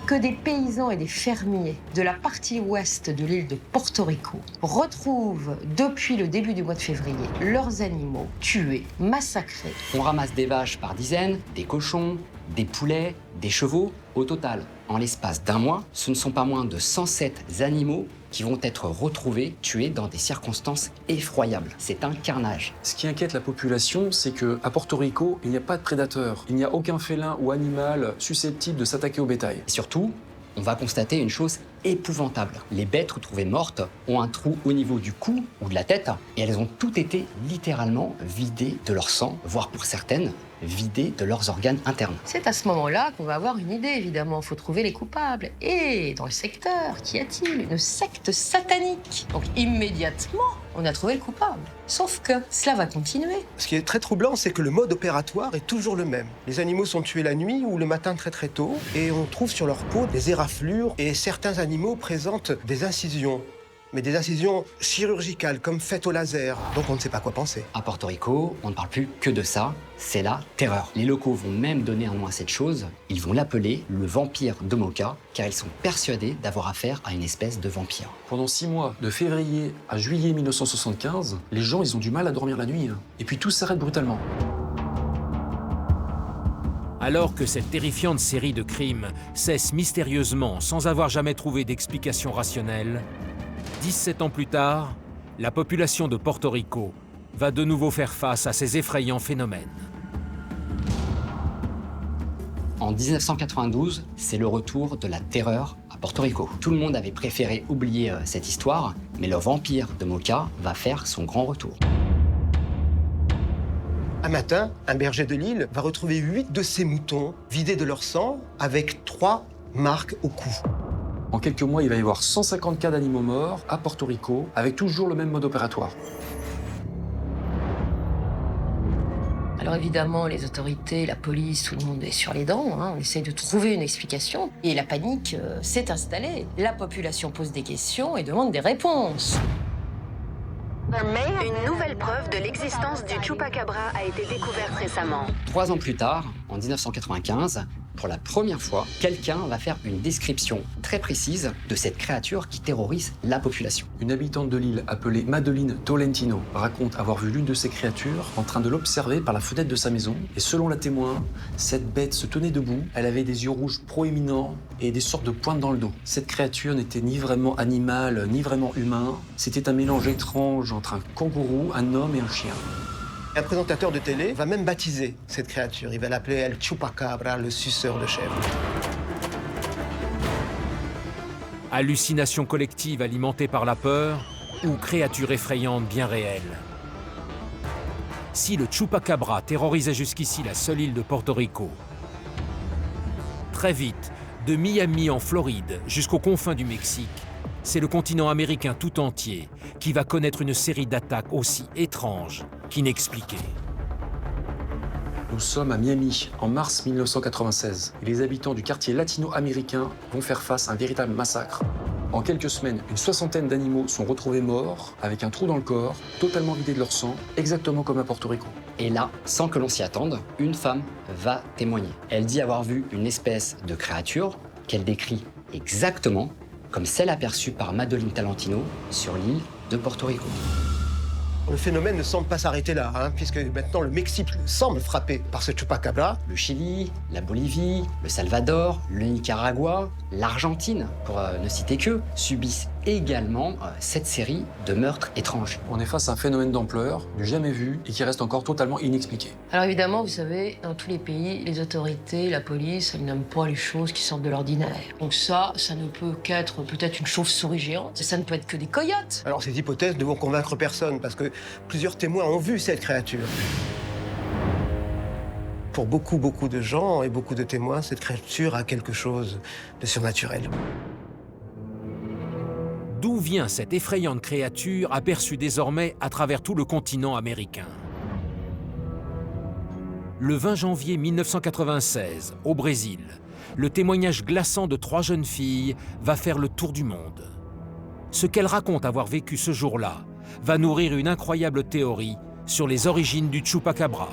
Que des paysans et des fermiers de la partie ouest de l'île de Porto Rico retrouvent depuis le début du mois de février leurs animaux tués, massacrés. On ramasse des vaches par dizaines, des cochons, des poulets, des chevaux. Au total, en l'espace d'un mois, ce ne sont pas moins de 107 animaux qui vont être retrouvés, tués dans des circonstances effroyables. C'est un carnage. Ce qui inquiète la population, c'est qu'à Porto Rico, il n'y a pas de prédateurs. Il n'y a aucun félin ou animal susceptible de s'attaquer au bétail. Et surtout, on va constater une chose épouvantable. Les bêtes retrouvées mortes ont un trou au niveau du cou ou de la tête, et elles ont toutes été littéralement vidées de leur sang, voire pour certaines, vidées de leurs organes internes. C'est à ce moment-là qu'on va avoir une idée, évidemment. Il faut trouver les coupables. Et dans le secteur, qu'y a-t-il? Une secte satanique. Donc immédiatement, on a trouvé le coupable. Sauf que cela va continuer. Ce qui est très troublant, c'est que le mode opératoire est toujours le même. Les animaux sont tués la nuit ou le matin très très tôt, et on trouve sur leur peau des éraflures, et certains animaux présentent des incisions. Mais des incisions chirurgicales, comme faites au laser. Donc on ne sait pas quoi penser. À Porto Rico, on ne parle plus que de ça, c'est la terreur. Les locaux vont même donner un nom à cette chose. Ils vont l'appeler le vampire de Moca, car ils sont persuadés d'avoir affaire à une espèce de vampire. Pendant 6 mois, de février à juillet 1975, les gens, ils ont du mal à dormir la nuit. Et puis tout s'arrête brutalement. Alors que cette terrifiante série de crimes cesse mystérieusement sans avoir jamais trouvé d'explication rationnelle, 17 ans plus tard, la population de Porto Rico va de nouveau faire face à ces effrayants phénomènes. En 1992, c'est le retour de la terreur à Porto Rico. Tout le monde avait préféré oublier cette histoire, mais le vampire de Moca va faire son grand retour. Un matin, un berger de l'île va retrouver 8 de ses moutons vidés de leur sang avec 3 marques au cou. En quelques mois, il va y avoir 150 cas d'animaux morts à Porto Rico, avec toujours le même mode opératoire. Alors évidemment, les autorités, la police, tout le monde est sur les dents. On essaye de trouver une explication. Et la panique s'est installée. La population pose des questions et demande des réponses. Une nouvelle preuve de l'existence du Chupacabra a été découverte récemment. 3 ans plus tard, en 1995, pour la première fois, quelqu'un va faire une description très précise de cette créature qui terrorise la population. Une habitante de l'île appelée Madeline Tolentino raconte avoir vu l'une de ces créatures en train de l'observer par la fenêtre de sa maison. Et selon la témoin, cette bête se tenait debout, elle avait des yeux rouges proéminents et des sortes de pointes dans le dos. Cette créature n'était ni vraiment animale, ni vraiment humain. C'était un mélange étrange entre un kangourou, un homme et un chien. Un présentateur de télé va même baptiser cette créature. Il va l'appeler El Chupacabra, le suceur de chèvre. Hallucination collective alimentée par la peur ou créature effrayante bien réelle? Si le Chupacabra terrorisait jusqu'ici la seule île de Porto Rico, très vite, de Miami en Floride jusqu'aux confins du Mexique, c'est le continent américain tout entier qui va connaître une série d'attaques aussi étranges qu'inexpliquées. Nous sommes à Miami, en mars 1996, et les habitants du quartier latino-américain vont faire face à un véritable massacre. En quelques semaines, une soixantaine d'animaux sont retrouvés morts, avec un trou dans le corps, totalement vidés de leur sang, exactement comme à Porto Rico. Et là, sans que l'on s'y attende, une femme va témoigner. Elle dit avoir vu une espèce de créature qu'elle décrit exactement comme celle aperçue par Madeline Talentino sur l'île de Porto Rico. Le phénomène ne semble pas s'arrêter là, puisque maintenant le Mexique semble frappé par ce chupacabra. Le Chili, la Bolivie, le Salvador, le Nicaragua, l'Argentine, pour ne citer que, subissent également cette série de meurtres étranges. On est face à un phénomène d'ampleur, du jamais vu, et qui reste encore totalement inexpliqué. Alors évidemment, vous savez, dans tous les pays, les autorités, la police, elles n'aiment pas les choses qui sortent de l'ordinaire. Donc ça ne peut qu'être peut-être une chauve-souris géante, ça ne peut être que des coyotes. Alors ces hypothèses ne vont convaincre personne, parce que plusieurs témoins ont vu cette créature. Pour beaucoup de gens et beaucoup de témoins, cette créature a quelque chose de surnaturel. D'où vient cette effrayante créature aperçue désormais à travers tout le continent américain? Le 20 janvier 1996, au Brésil, le témoignage glaçant de 3 jeunes filles va faire le tour du monde. Ce qu'elles racontent avoir vécu ce jour-là va nourrir une incroyable théorie sur les origines du chupacabra.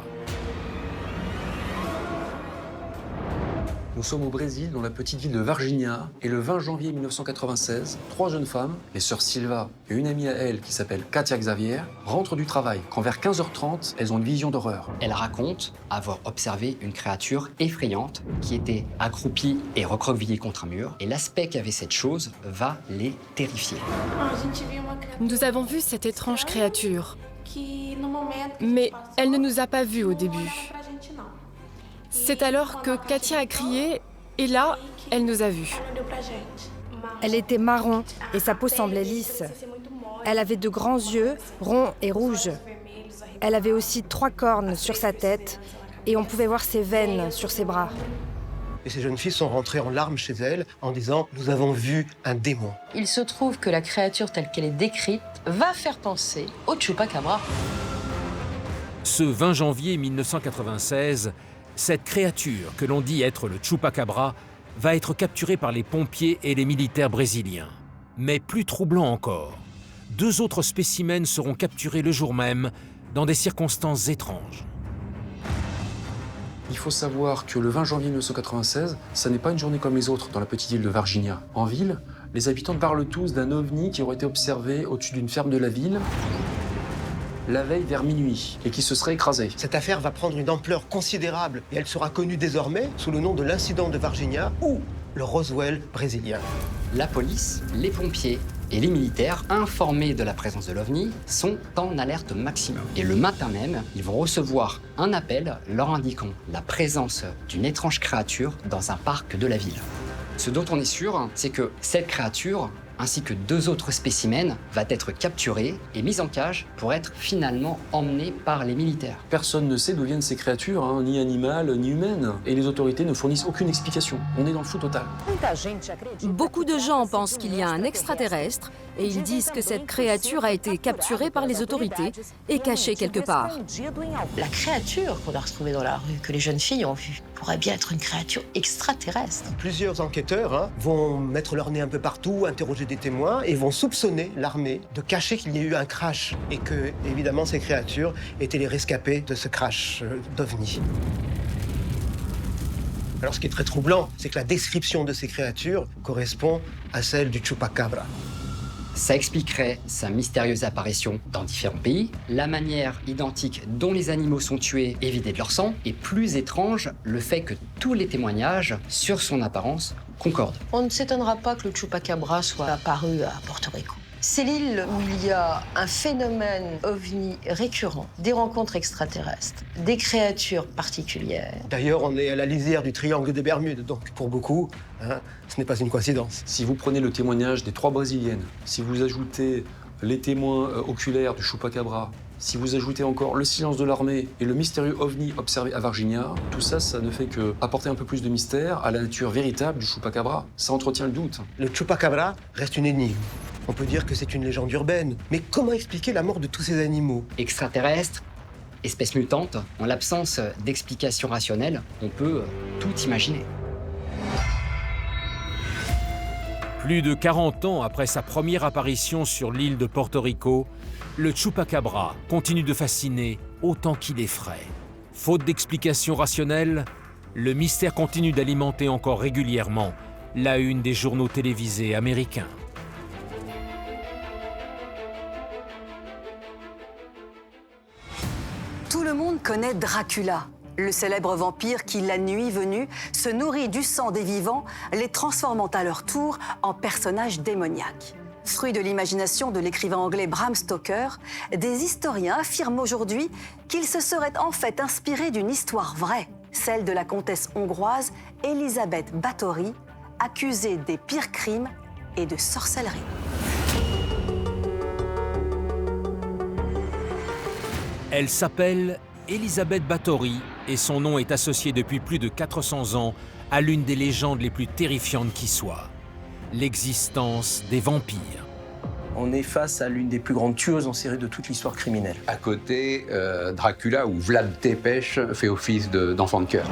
Nous sommes au Brésil, dans la petite ville de Varginha, et le 20 janvier 1996, 3 jeunes femmes, les sœurs Silva et une amie à elle qui s'appelle Katia Xavier, rentrent du travail, quand vers 15h30, elles ont une vision d'horreur. Elle raconte avoir observé une créature effrayante qui était accroupie et recroquevillée contre un mur, et l'aspect qu'avait cette chose va les terrifier. Nous avons vu cette étrange créature, mais elle ne nous a pas vus au début. C'est alors que Katia a crié, et là, elle nous a vus. Elle était marron et sa peau semblait lisse. Elle avait de grands yeux, ronds et rouges. Elle avait aussi 3 cornes sur sa tête et on pouvait voir ses veines sur ses bras. Et ces jeunes filles sont rentrées en larmes chez elles en disant « Nous avons vu un démon ». Il se trouve que la créature telle qu'elle est décrite va faire penser au chupacabra. Ce 20 janvier 1996, cette créature, que l'on dit être le chupacabra, va être capturée par les pompiers et les militaires brésiliens. Mais plus troublant encore, 2 autres spécimens seront capturés le jour même, dans des circonstances étranges. Il faut savoir que le 20 janvier 1996, ça n'est pas une journée comme les autres dans la petite île de Varginha. En ville, les habitants parlent tous d'un ovni qui aurait été observé au-dessus d'une ferme de la ville la veille vers minuit et qui se serait écrasé. Cette affaire va prendre une ampleur considérable et elle sera connue désormais sous le nom de l'incident de Varginha ou le Roswell brésilien. La police, les pompiers et les militaires, informés de la présence de l'OVNI, sont en alerte maximum. Et le matin même, ils vont recevoir un appel leur indiquant la présence d'une étrange créature dans un parc de la ville. Ce dont on est sûr, c'est que cette créature, ainsi que 2 autres spécimens, va être capturée et mise en cage pour être finalement emmenée par les militaires. Personne ne sait d'où viennent ces créatures, ni animales, ni humaines. Et les autorités ne fournissent aucune explication. On est dans le flou total. Beaucoup de gens pensent qu'il y a un extraterrestre et ils disent que cette créature a été capturée par les autorités et cachée quelque part. La créature qu'on a retrouvée dans la rue, que les jeunes filles ont vue, pourrait bien être une créature extraterrestre. Plusieurs enquêteurs vont mettre leur nez un peu partout, interroger des témoins et vont soupçonner l'armée de cacher qu'il y a eu un crash et que, évidemment, ces créatures étaient les rescapés de ce crash d'OVNI. Alors, ce qui est très troublant, c'est que la description de ces créatures correspond à celle du chupacabra. Ça expliquerait sa mystérieuse apparition dans différents pays, la manière identique dont les animaux sont tués et vidés de leur sang, et plus étrange, le fait que tous les témoignages sur son apparence concordent. On ne s'étonnera pas que le chupacabra soit apparu à Porto Rico. C'est l'île où il y a un phénomène ovni récurrent, des rencontres extraterrestres, des créatures particulières. D'ailleurs, on est à la lisière du triangle des Bermudes, donc pour beaucoup, ce n'est pas une coïncidence. Si vous prenez le témoignage des 3 Brésiliennes, si vous ajoutez les témoins oculaires du chupacabra, si vous ajoutez encore le silence de l'armée et le mystérieux ovni observé à Varginha, tout ça, ça ne fait que apporter un peu plus de mystère à la nature véritable du chupacabra. Ça entretient le doute. Le chupacabra reste une énigme. On peut dire que c'est une légende urbaine. Mais comment expliquer la mort de tous ces animaux? Extraterrestres, espèces mutantes, en l'absence d'explication rationnelle, on peut tout imaginer. Plus de 40 ans après sa première apparition sur l'île de Porto Rico, le Chupacabra continue de fasciner autant qu'il effraie. Faute d'explication rationnelle, le mystère continue d'alimenter encore régulièrement la une des journaux télévisés américains. Tout le monde connaît Dracula, le célèbre vampire qui, la nuit venue, se nourrit du sang des vivants, les transformant à leur tour en personnages démoniaques. Fruit de l'imagination de l'écrivain anglais Bram Stoker, des historiens affirment aujourd'hui qu'il se serait en fait inspiré d'une histoire vraie, celle de la comtesse hongroise Elisabeth Báthory, accusée des pires crimes et de sorcellerie. Elle s'appelle Elisabeth Báthory et son nom est associé depuis plus de 400 ans à l'une des légendes les plus terrifiantes qui soit, l'existence des vampires. On est face à l'une des plus grandes tueuses en série de toute l'histoire criminelle. À côté, Dracula ou Vlad Tepes fait office d'enfant de cœur.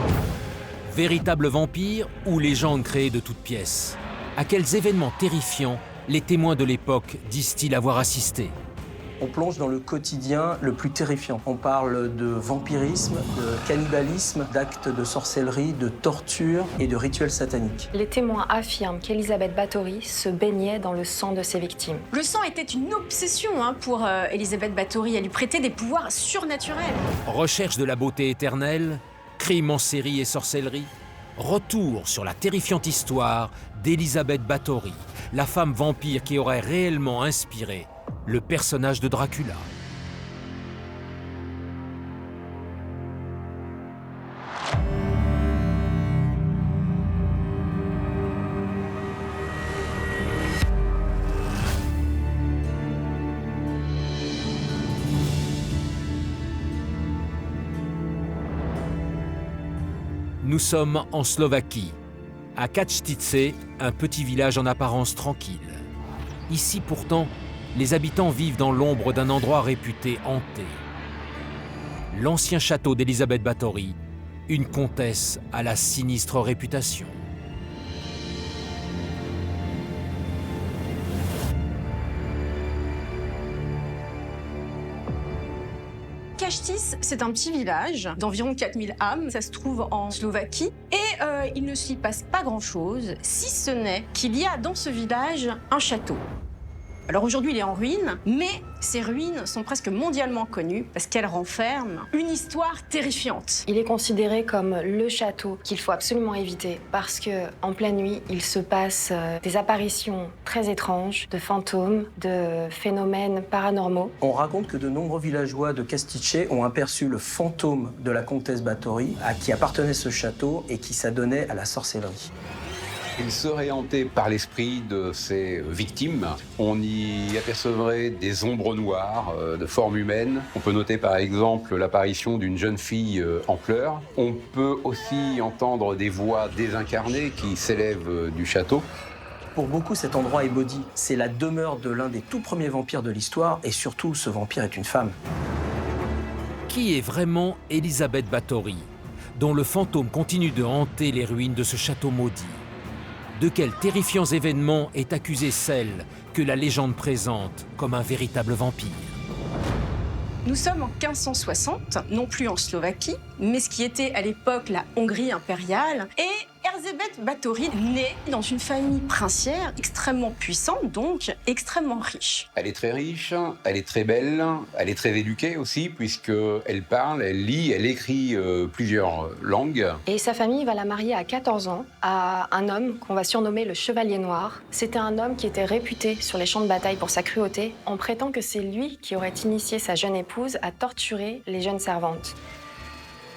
Véritable vampire ou légende créée de toutes pièces? À quels événements terrifiants les témoins de l'époque disent-ils avoir assisté? On plonge dans le quotidien le plus terrifiant. On parle de vampirisme, de cannibalisme, d'actes de sorcellerie, de torture et de rituels sataniques. Les témoins affirment qu'Elisabeth Báthory se baignait dans le sang de ses victimes. Le sang était une obsession pour Elisabeth Báthory. Elle lui prêtait des pouvoirs surnaturels. Recherche de la beauté éternelle, crime en série et sorcellerie. Retour sur la terrifiante histoire d'Elisabeth Báthory, la femme vampire qui aurait réellement inspiré le personnage de Dracula. Nous sommes en Slovaquie, à Katowice, un petit village en apparence tranquille. Ici pourtant, les habitants vivent dans l'ombre d'un endroit réputé hanté. L'ancien château d'Elisabeth Báthory, une comtesse à la sinistre réputation. Katowice, c'est un petit village d'environ 4000 âmes. Ça se trouve en Slovaquie. Et il ne s'y passe pas grand-chose, si ce n'est qu'il y a dans ce village un château. Alors aujourd'hui, il est en ruine, mais ces ruines sont presque mondialement connues parce qu'elles renferment une histoire terrifiante. Il est considéré comme le château qu'il faut absolument éviter parce qu'en pleine nuit, il se passe des apparitions très étranges, de fantômes, de phénomènes paranormaux. On raconte que de nombreux villageois de Katowice ont aperçu le fantôme de la comtesse Báthory à qui appartenait ce château et qui s'adonnait à la sorcellerie. Il serait hanté par l'esprit de ses victimes. On y apercevrait des ombres noires de forme humaine. On peut noter par exemple l'apparition d'une jeune fille en pleurs. On peut aussi entendre des voix désincarnées qui s'élèvent du château. Pour beaucoup, cet endroit est maudit. C'est la demeure de l'un des tout premiers vampires de l'histoire et surtout, ce vampire est une femme. Qui est vraiment Elisabeth Báthory, dont le fantôme continue de hanter les ruines de ce château maudit? De quels terrifiants événements est accusée celle que la légende présente comme un véritable vampire? Nous sommes en 1560, non plus en Slovaquie, mais ce qui était à l'époque la Hongrie impériale. Et Elisabeth Báthory naît dans une famille princière extrêmement puissante, donc extrêmement riche. Elle est très riche, elle est très belle, elle est très éduquée aussi, puisqu'elle parle, elle lit, elle écrit plusieurs langues. Et sa famille va la marier à 14 ans à un homme qu'on va surnommer le Chevalier Noir. C'était un homme qui était réputé sur les champs de bataille pour sa cruauté. On prétend que c'est lui qui aurait initié sa jeune épouse à torturer les jeunes servantes.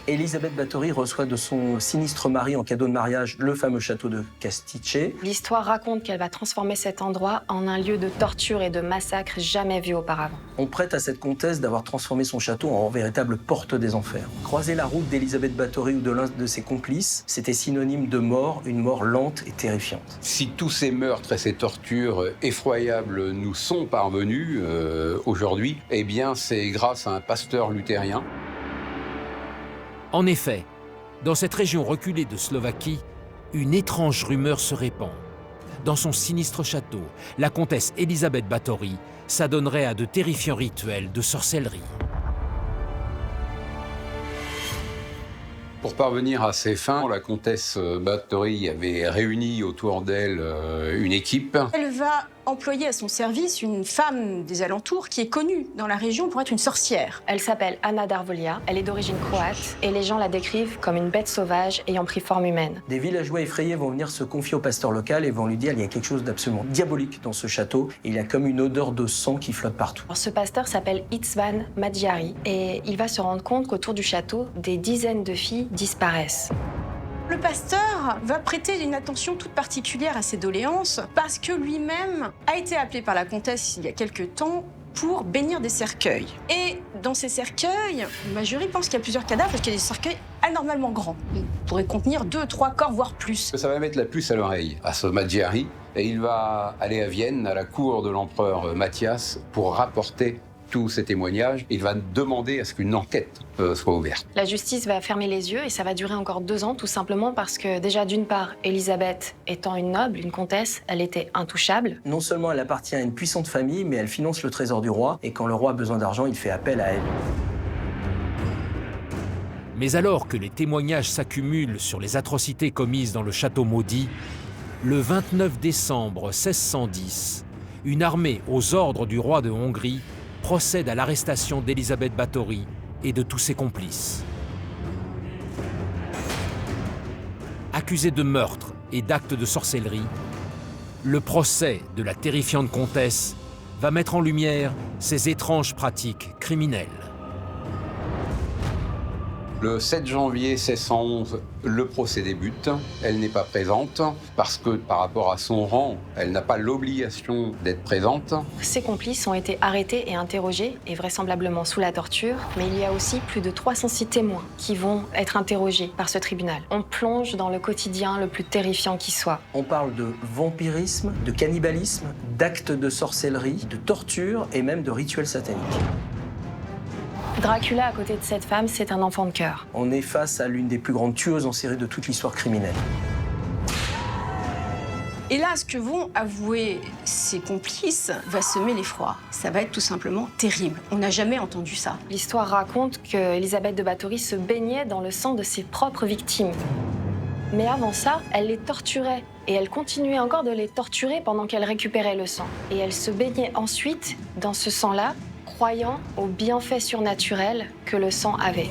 Elisabeth Báthory reçoit de son sinistre mari en cadeau de mariage le fameux château de Castice. L'histoire raconte qu'elle va transformer cet endroit en un lieu de torture et de massacre jamais vu auparavant. On prête à cette comtesse d'avoir transformé son château en véritable porte des enfers. Croiser la route d'Elisabeth Báthory ou de l'un de ses complices, c'était synonyme de mort, une mort lente et terrifiante. Si tous ces meurtres et ces tortures effroyables nous sont parvenus aujourd'hui, eh bien c'est grâce à un pasteur luthérien. En effet, dans cette région reculée de Slovaquie, une étrange rumeur se répand. Dans son sinistre château, la comtesse Elisabeth Báthory s'adonnerait à de terrifiants rituels de sorcellerie. Pour parvenir à ses fins, la comtesse Báthory avait réuni autour d'elle une équipe. Elle va employer à son service une femme des alentours qui est connue dans la région pour être une sorcière. Elle s'appelle Anna Darvolia, elle est d'origine croate et les gens la décrivent comme une bête sauvage ayant pris forme humaine. Des villageois effrayés vont venir se confier au pasteur local et vont lui dire qu'il y a quelque chose d'absolument diabolique dans ce château. Il y a comme une odeur de sang qui flotte partout. Alors, ce pasteur s'appelle István Magyari et il va se rendre compte qu'autour du château, des dizaines de filles disparaissent. Le pasteur va prêter une attention toute particulière à ces doléances parce que lui-même a été appelé par la comtesse il y a quelque temps pour bénir des cercueils. Et dans ces cercueils, Magyari pense qu'il y a plusieurs cadavres parce qu'il y a des cercueils anormalement grands. Ils pourraient contenir 2, 3 corps, voire plus. Ça va mettre la puce à l'oreille à ce Magyari et il va aller à Vienne, à la cour de l'empereur Matthias, pour rapporter tous ces témoignages. Il va demander à ce qu'une enquête soit ouverte. La justice va fermer les yeux et ça va durer encore 2 ans, tout simplement parce que déjà, d'une part, Elisabeth étant une noble, une comtesse, elle était intouchable. Non seulement elle appartient à une puissante famille, mais elle finance le trésor du roi et quand le roi a besoin d'argent, il fait appel à elle. Mais alors que les témoignages s'accumulent sur les atrocités commises dans le château maudit, le 29 décembre 1610, une armée aux ordres du roi de Hongrie procède à l'arrestation d'Elisabeth Báthory et de tous ses complices. Accusée de meurtre et d'actes de sorcellerie, le procès de la terrifiante comtesse va mettre en lumière ces étranges pratiques criminelles. Le 7 janvier 1611, le procès débute. Elle n'est pas présente parce que par rapport à son rang, elle n'a pas l'obligation d'être présente. Ses complices ont été arrêtés et interrogés, et vraisemblablement sous la torture, mais il y a aussi plus de 306 témoins qui vont être interrogés par ce tribunal. On plonge dans le quotidien le plus terrifiant qui soit. On parle de vampirisme, de cannibalisme, d'actes de sorcellerie, de torture et même de rituels sataniques. Dracula, à côté de cette femme, c'est un enfant de cœur. On est face à l'une des plus grandes tueuses en série de toute l'histoire criminelle. Et là, ce que vont avouer ses complices va semer l'effroi. Ça va être tout simplement terrible. On n'a jamais entendu ça. L'histoire raconte que Elisabeth de Báthory se baignait dans le sang de ses propres victimes. Mais avant ça, elle les torturait. Et elle continuait encore de les torturer pendant qu'elle récupérait le sang. Et elle se baignait ensuite dans ce sang-là, croyant aux bienfaits surnaturels que le sang avait.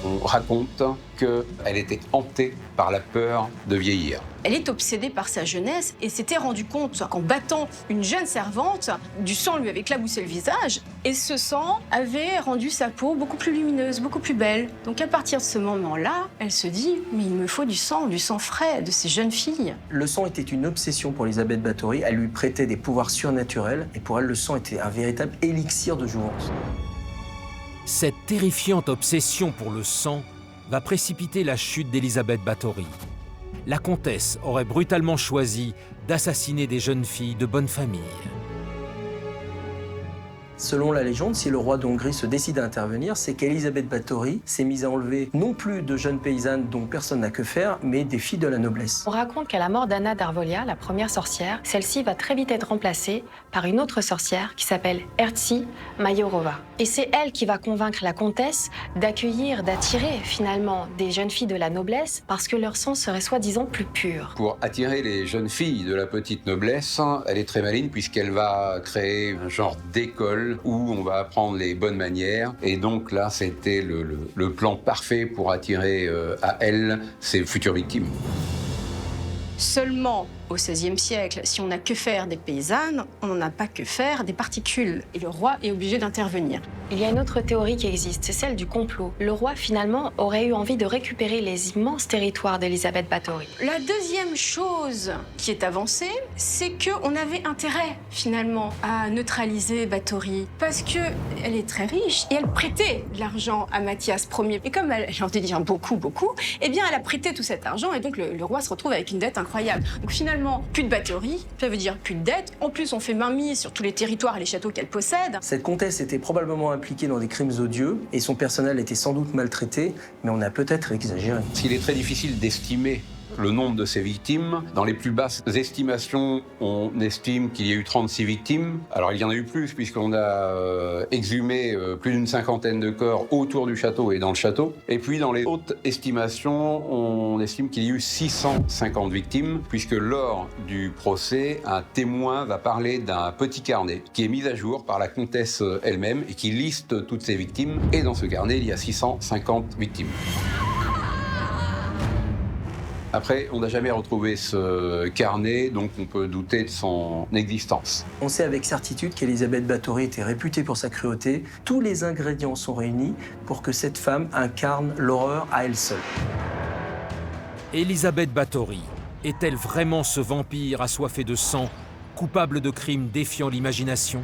On raconte qu'elle était hantée par la peur de vieillir. Elle est obsédée par sa jeunesse et s'était rendue compte qu'en battant une jeune servante, du sang lui avait éclaboussé le visage et ce sang avait rendu sa peau beaucoup plus lumineuse, beaucoup plus belle. Donc à partir de ce moment-là, elle se dit « mais il me faut du sang frais de ces jeunes filles ». Le sang était une obsession pour Elisabeth Báthory, elle lui prêtait des pouvoirs surnaturels et pour elle le sang était un véritable élixir de jouvence. Cette terrifiante obsession pour le sang va précipiter la chute d'Elisabeth Báthory. La comtesse aurait brutalement choisi d'assassiner des jeunes filles de bonne famille. Selon la légende, si le roi d'Hongrie se décide à intervenir, c'est qu'Elisabeth Báthory s'est mise à enlever non plus de jeunes paysannes dont personne n'a que faire, mais des filles de la noblesse. On raconte qu'à la mort d'Anna Darvolia, la première sorcière, celle-ci va très vite être remplacée par une autre sorcière qui s'appelle Herzi Majorova. Et c'est elle qui va convaincre la comtesse d'accueillir, d'attirer finalement des jeunes filles de la noblesse parce que leur sang serait soi-disant plus pur. Pour attirer les jeunes filles de la petite noblesse, elle est très maligne puisqu'elle va créer un genre d'école où on va apprendre les bonnes manières. Et donc là, c'était le plan parfait pour attirer à elle ses futures victimes. Seulement, au XVIe siècle, si on n'a que faire des paysannes, on n'en a pas que faire des particules. Et le roi est obligé d'intervenir. Il y a une autre théorie qui existe, c'est celle du complot. Le roi, finalement, aurait eu envie de récupérer les immenses territoires d'Elisabeth Báthory. La deuxième chose qui est avancée, c'est qu'on avait intérêt, finalement, à neutraliser Báthory. Parce qu'elle est très riche et elle prêtait de l'argent à Mathias Ier. Et comme elle en détient beaucoup, eh bien, elle a prêté tout cet argent et donc le roi se retrouve avec une dette incroyable. Donc finalement, plus de Báthory, ça veut dire plus de dette. En plus, on fait mainmise sur tous les territoires et les châteaux qu'elle possède. Cette comtesse était probablement impliquée dans des crimes odieux et son personnel était sans doute maltraité, mais on a peut-être exagéré. Il est très difficile d'estimer le nombre de ces victimes. Dans les plus basses estimations, on estime qu'il y a eu 36 victimes. Alors il y en a eu plus puisqu'on a exhumé plus d'une cinquantaine de corps autour du château et dans le château. Et puis dans les hautes estimations, on estime qu'il y a eu 650 victimes puisque lors du procès, un témoin va parler d'un petit carnet qui est mis à jour par la comtesse elle-même et qui liste toutes ces victimes. Et dans ce carnet, il y a 650 victimes. Après, on n'a jamais retrouvé ce carnet, donc on peut douter de son existence. On sait avec certitude qu'Elisabeth Báthory était réputée pour sa cruauté. Tous les ingrédients sont réunis pour que cette femme incarne l'horreur à elle seule. Elisabeth Báthory est-elle vraiment ce vampire assoiffé de sang, coupable de crimes défiant l'imagination?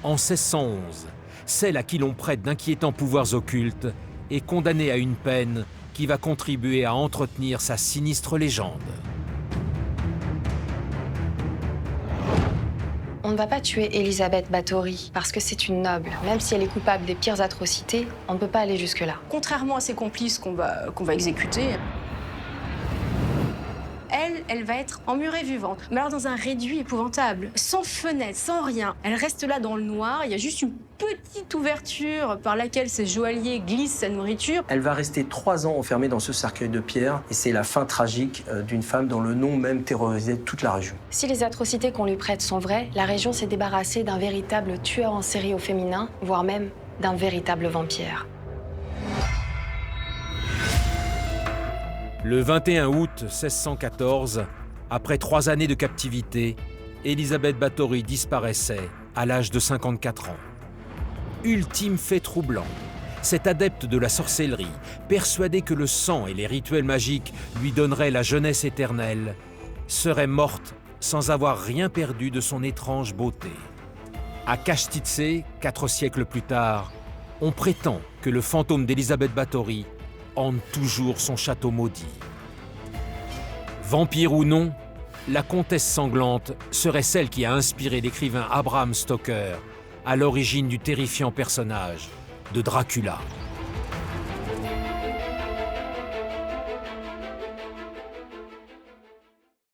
En 1611, celle à qui l'on prête d'inquiétants pouvoirs occultes est condamnée à une peine qui va contribuer à entretenir sa sinistre légende. On ne va pas tuer Elisabeth Báthory parce que c'est une noble. Même si elle est coupable des pires atrocités, on ne peut pas aller jusque-là. Contrairement à ses complices qu'on va exécuter, elle va être emmurée vivante. Mais alors dans un réduit épouvantable, sans fenêtre, sans rien. Elle reste là dans le noir, il y a juste une petite ouverture par laquelle ses joailliers glissent sa nourriture. Elle va rester 3 ans enfermée dans ce cercueil de pierre et c'est la fin tragique d'une femme dont le nom même terrorisait toute la région. Si les atrocités qu'on lui prête sont vraies, la région s'est débarrassée d'un véritable tueur en série au féminin, voire même d'un véritable vampire. Le 21 août 1614, après 3 années de captivité, Elisabeth Báthory disparaissait à l'âge de 54 ans. Ultime fait troublant, cette adepte de la sorcellerie, persuadée que le sang et les rituels magiques lui donneraient la jeunesse éternelle, serait morte sans avoir rien perdu de son étrange beauté. À Kastitse, 4 siècles plus tard, on prétend que le fantôme d'Elisabeth Báthory hante toujours son château maudit. Vampire ou non, la comtesse sanglante serait celle qui a inspiré l'écrivain Bram Stoker à l'origine du terrifiant personnage de Dracula.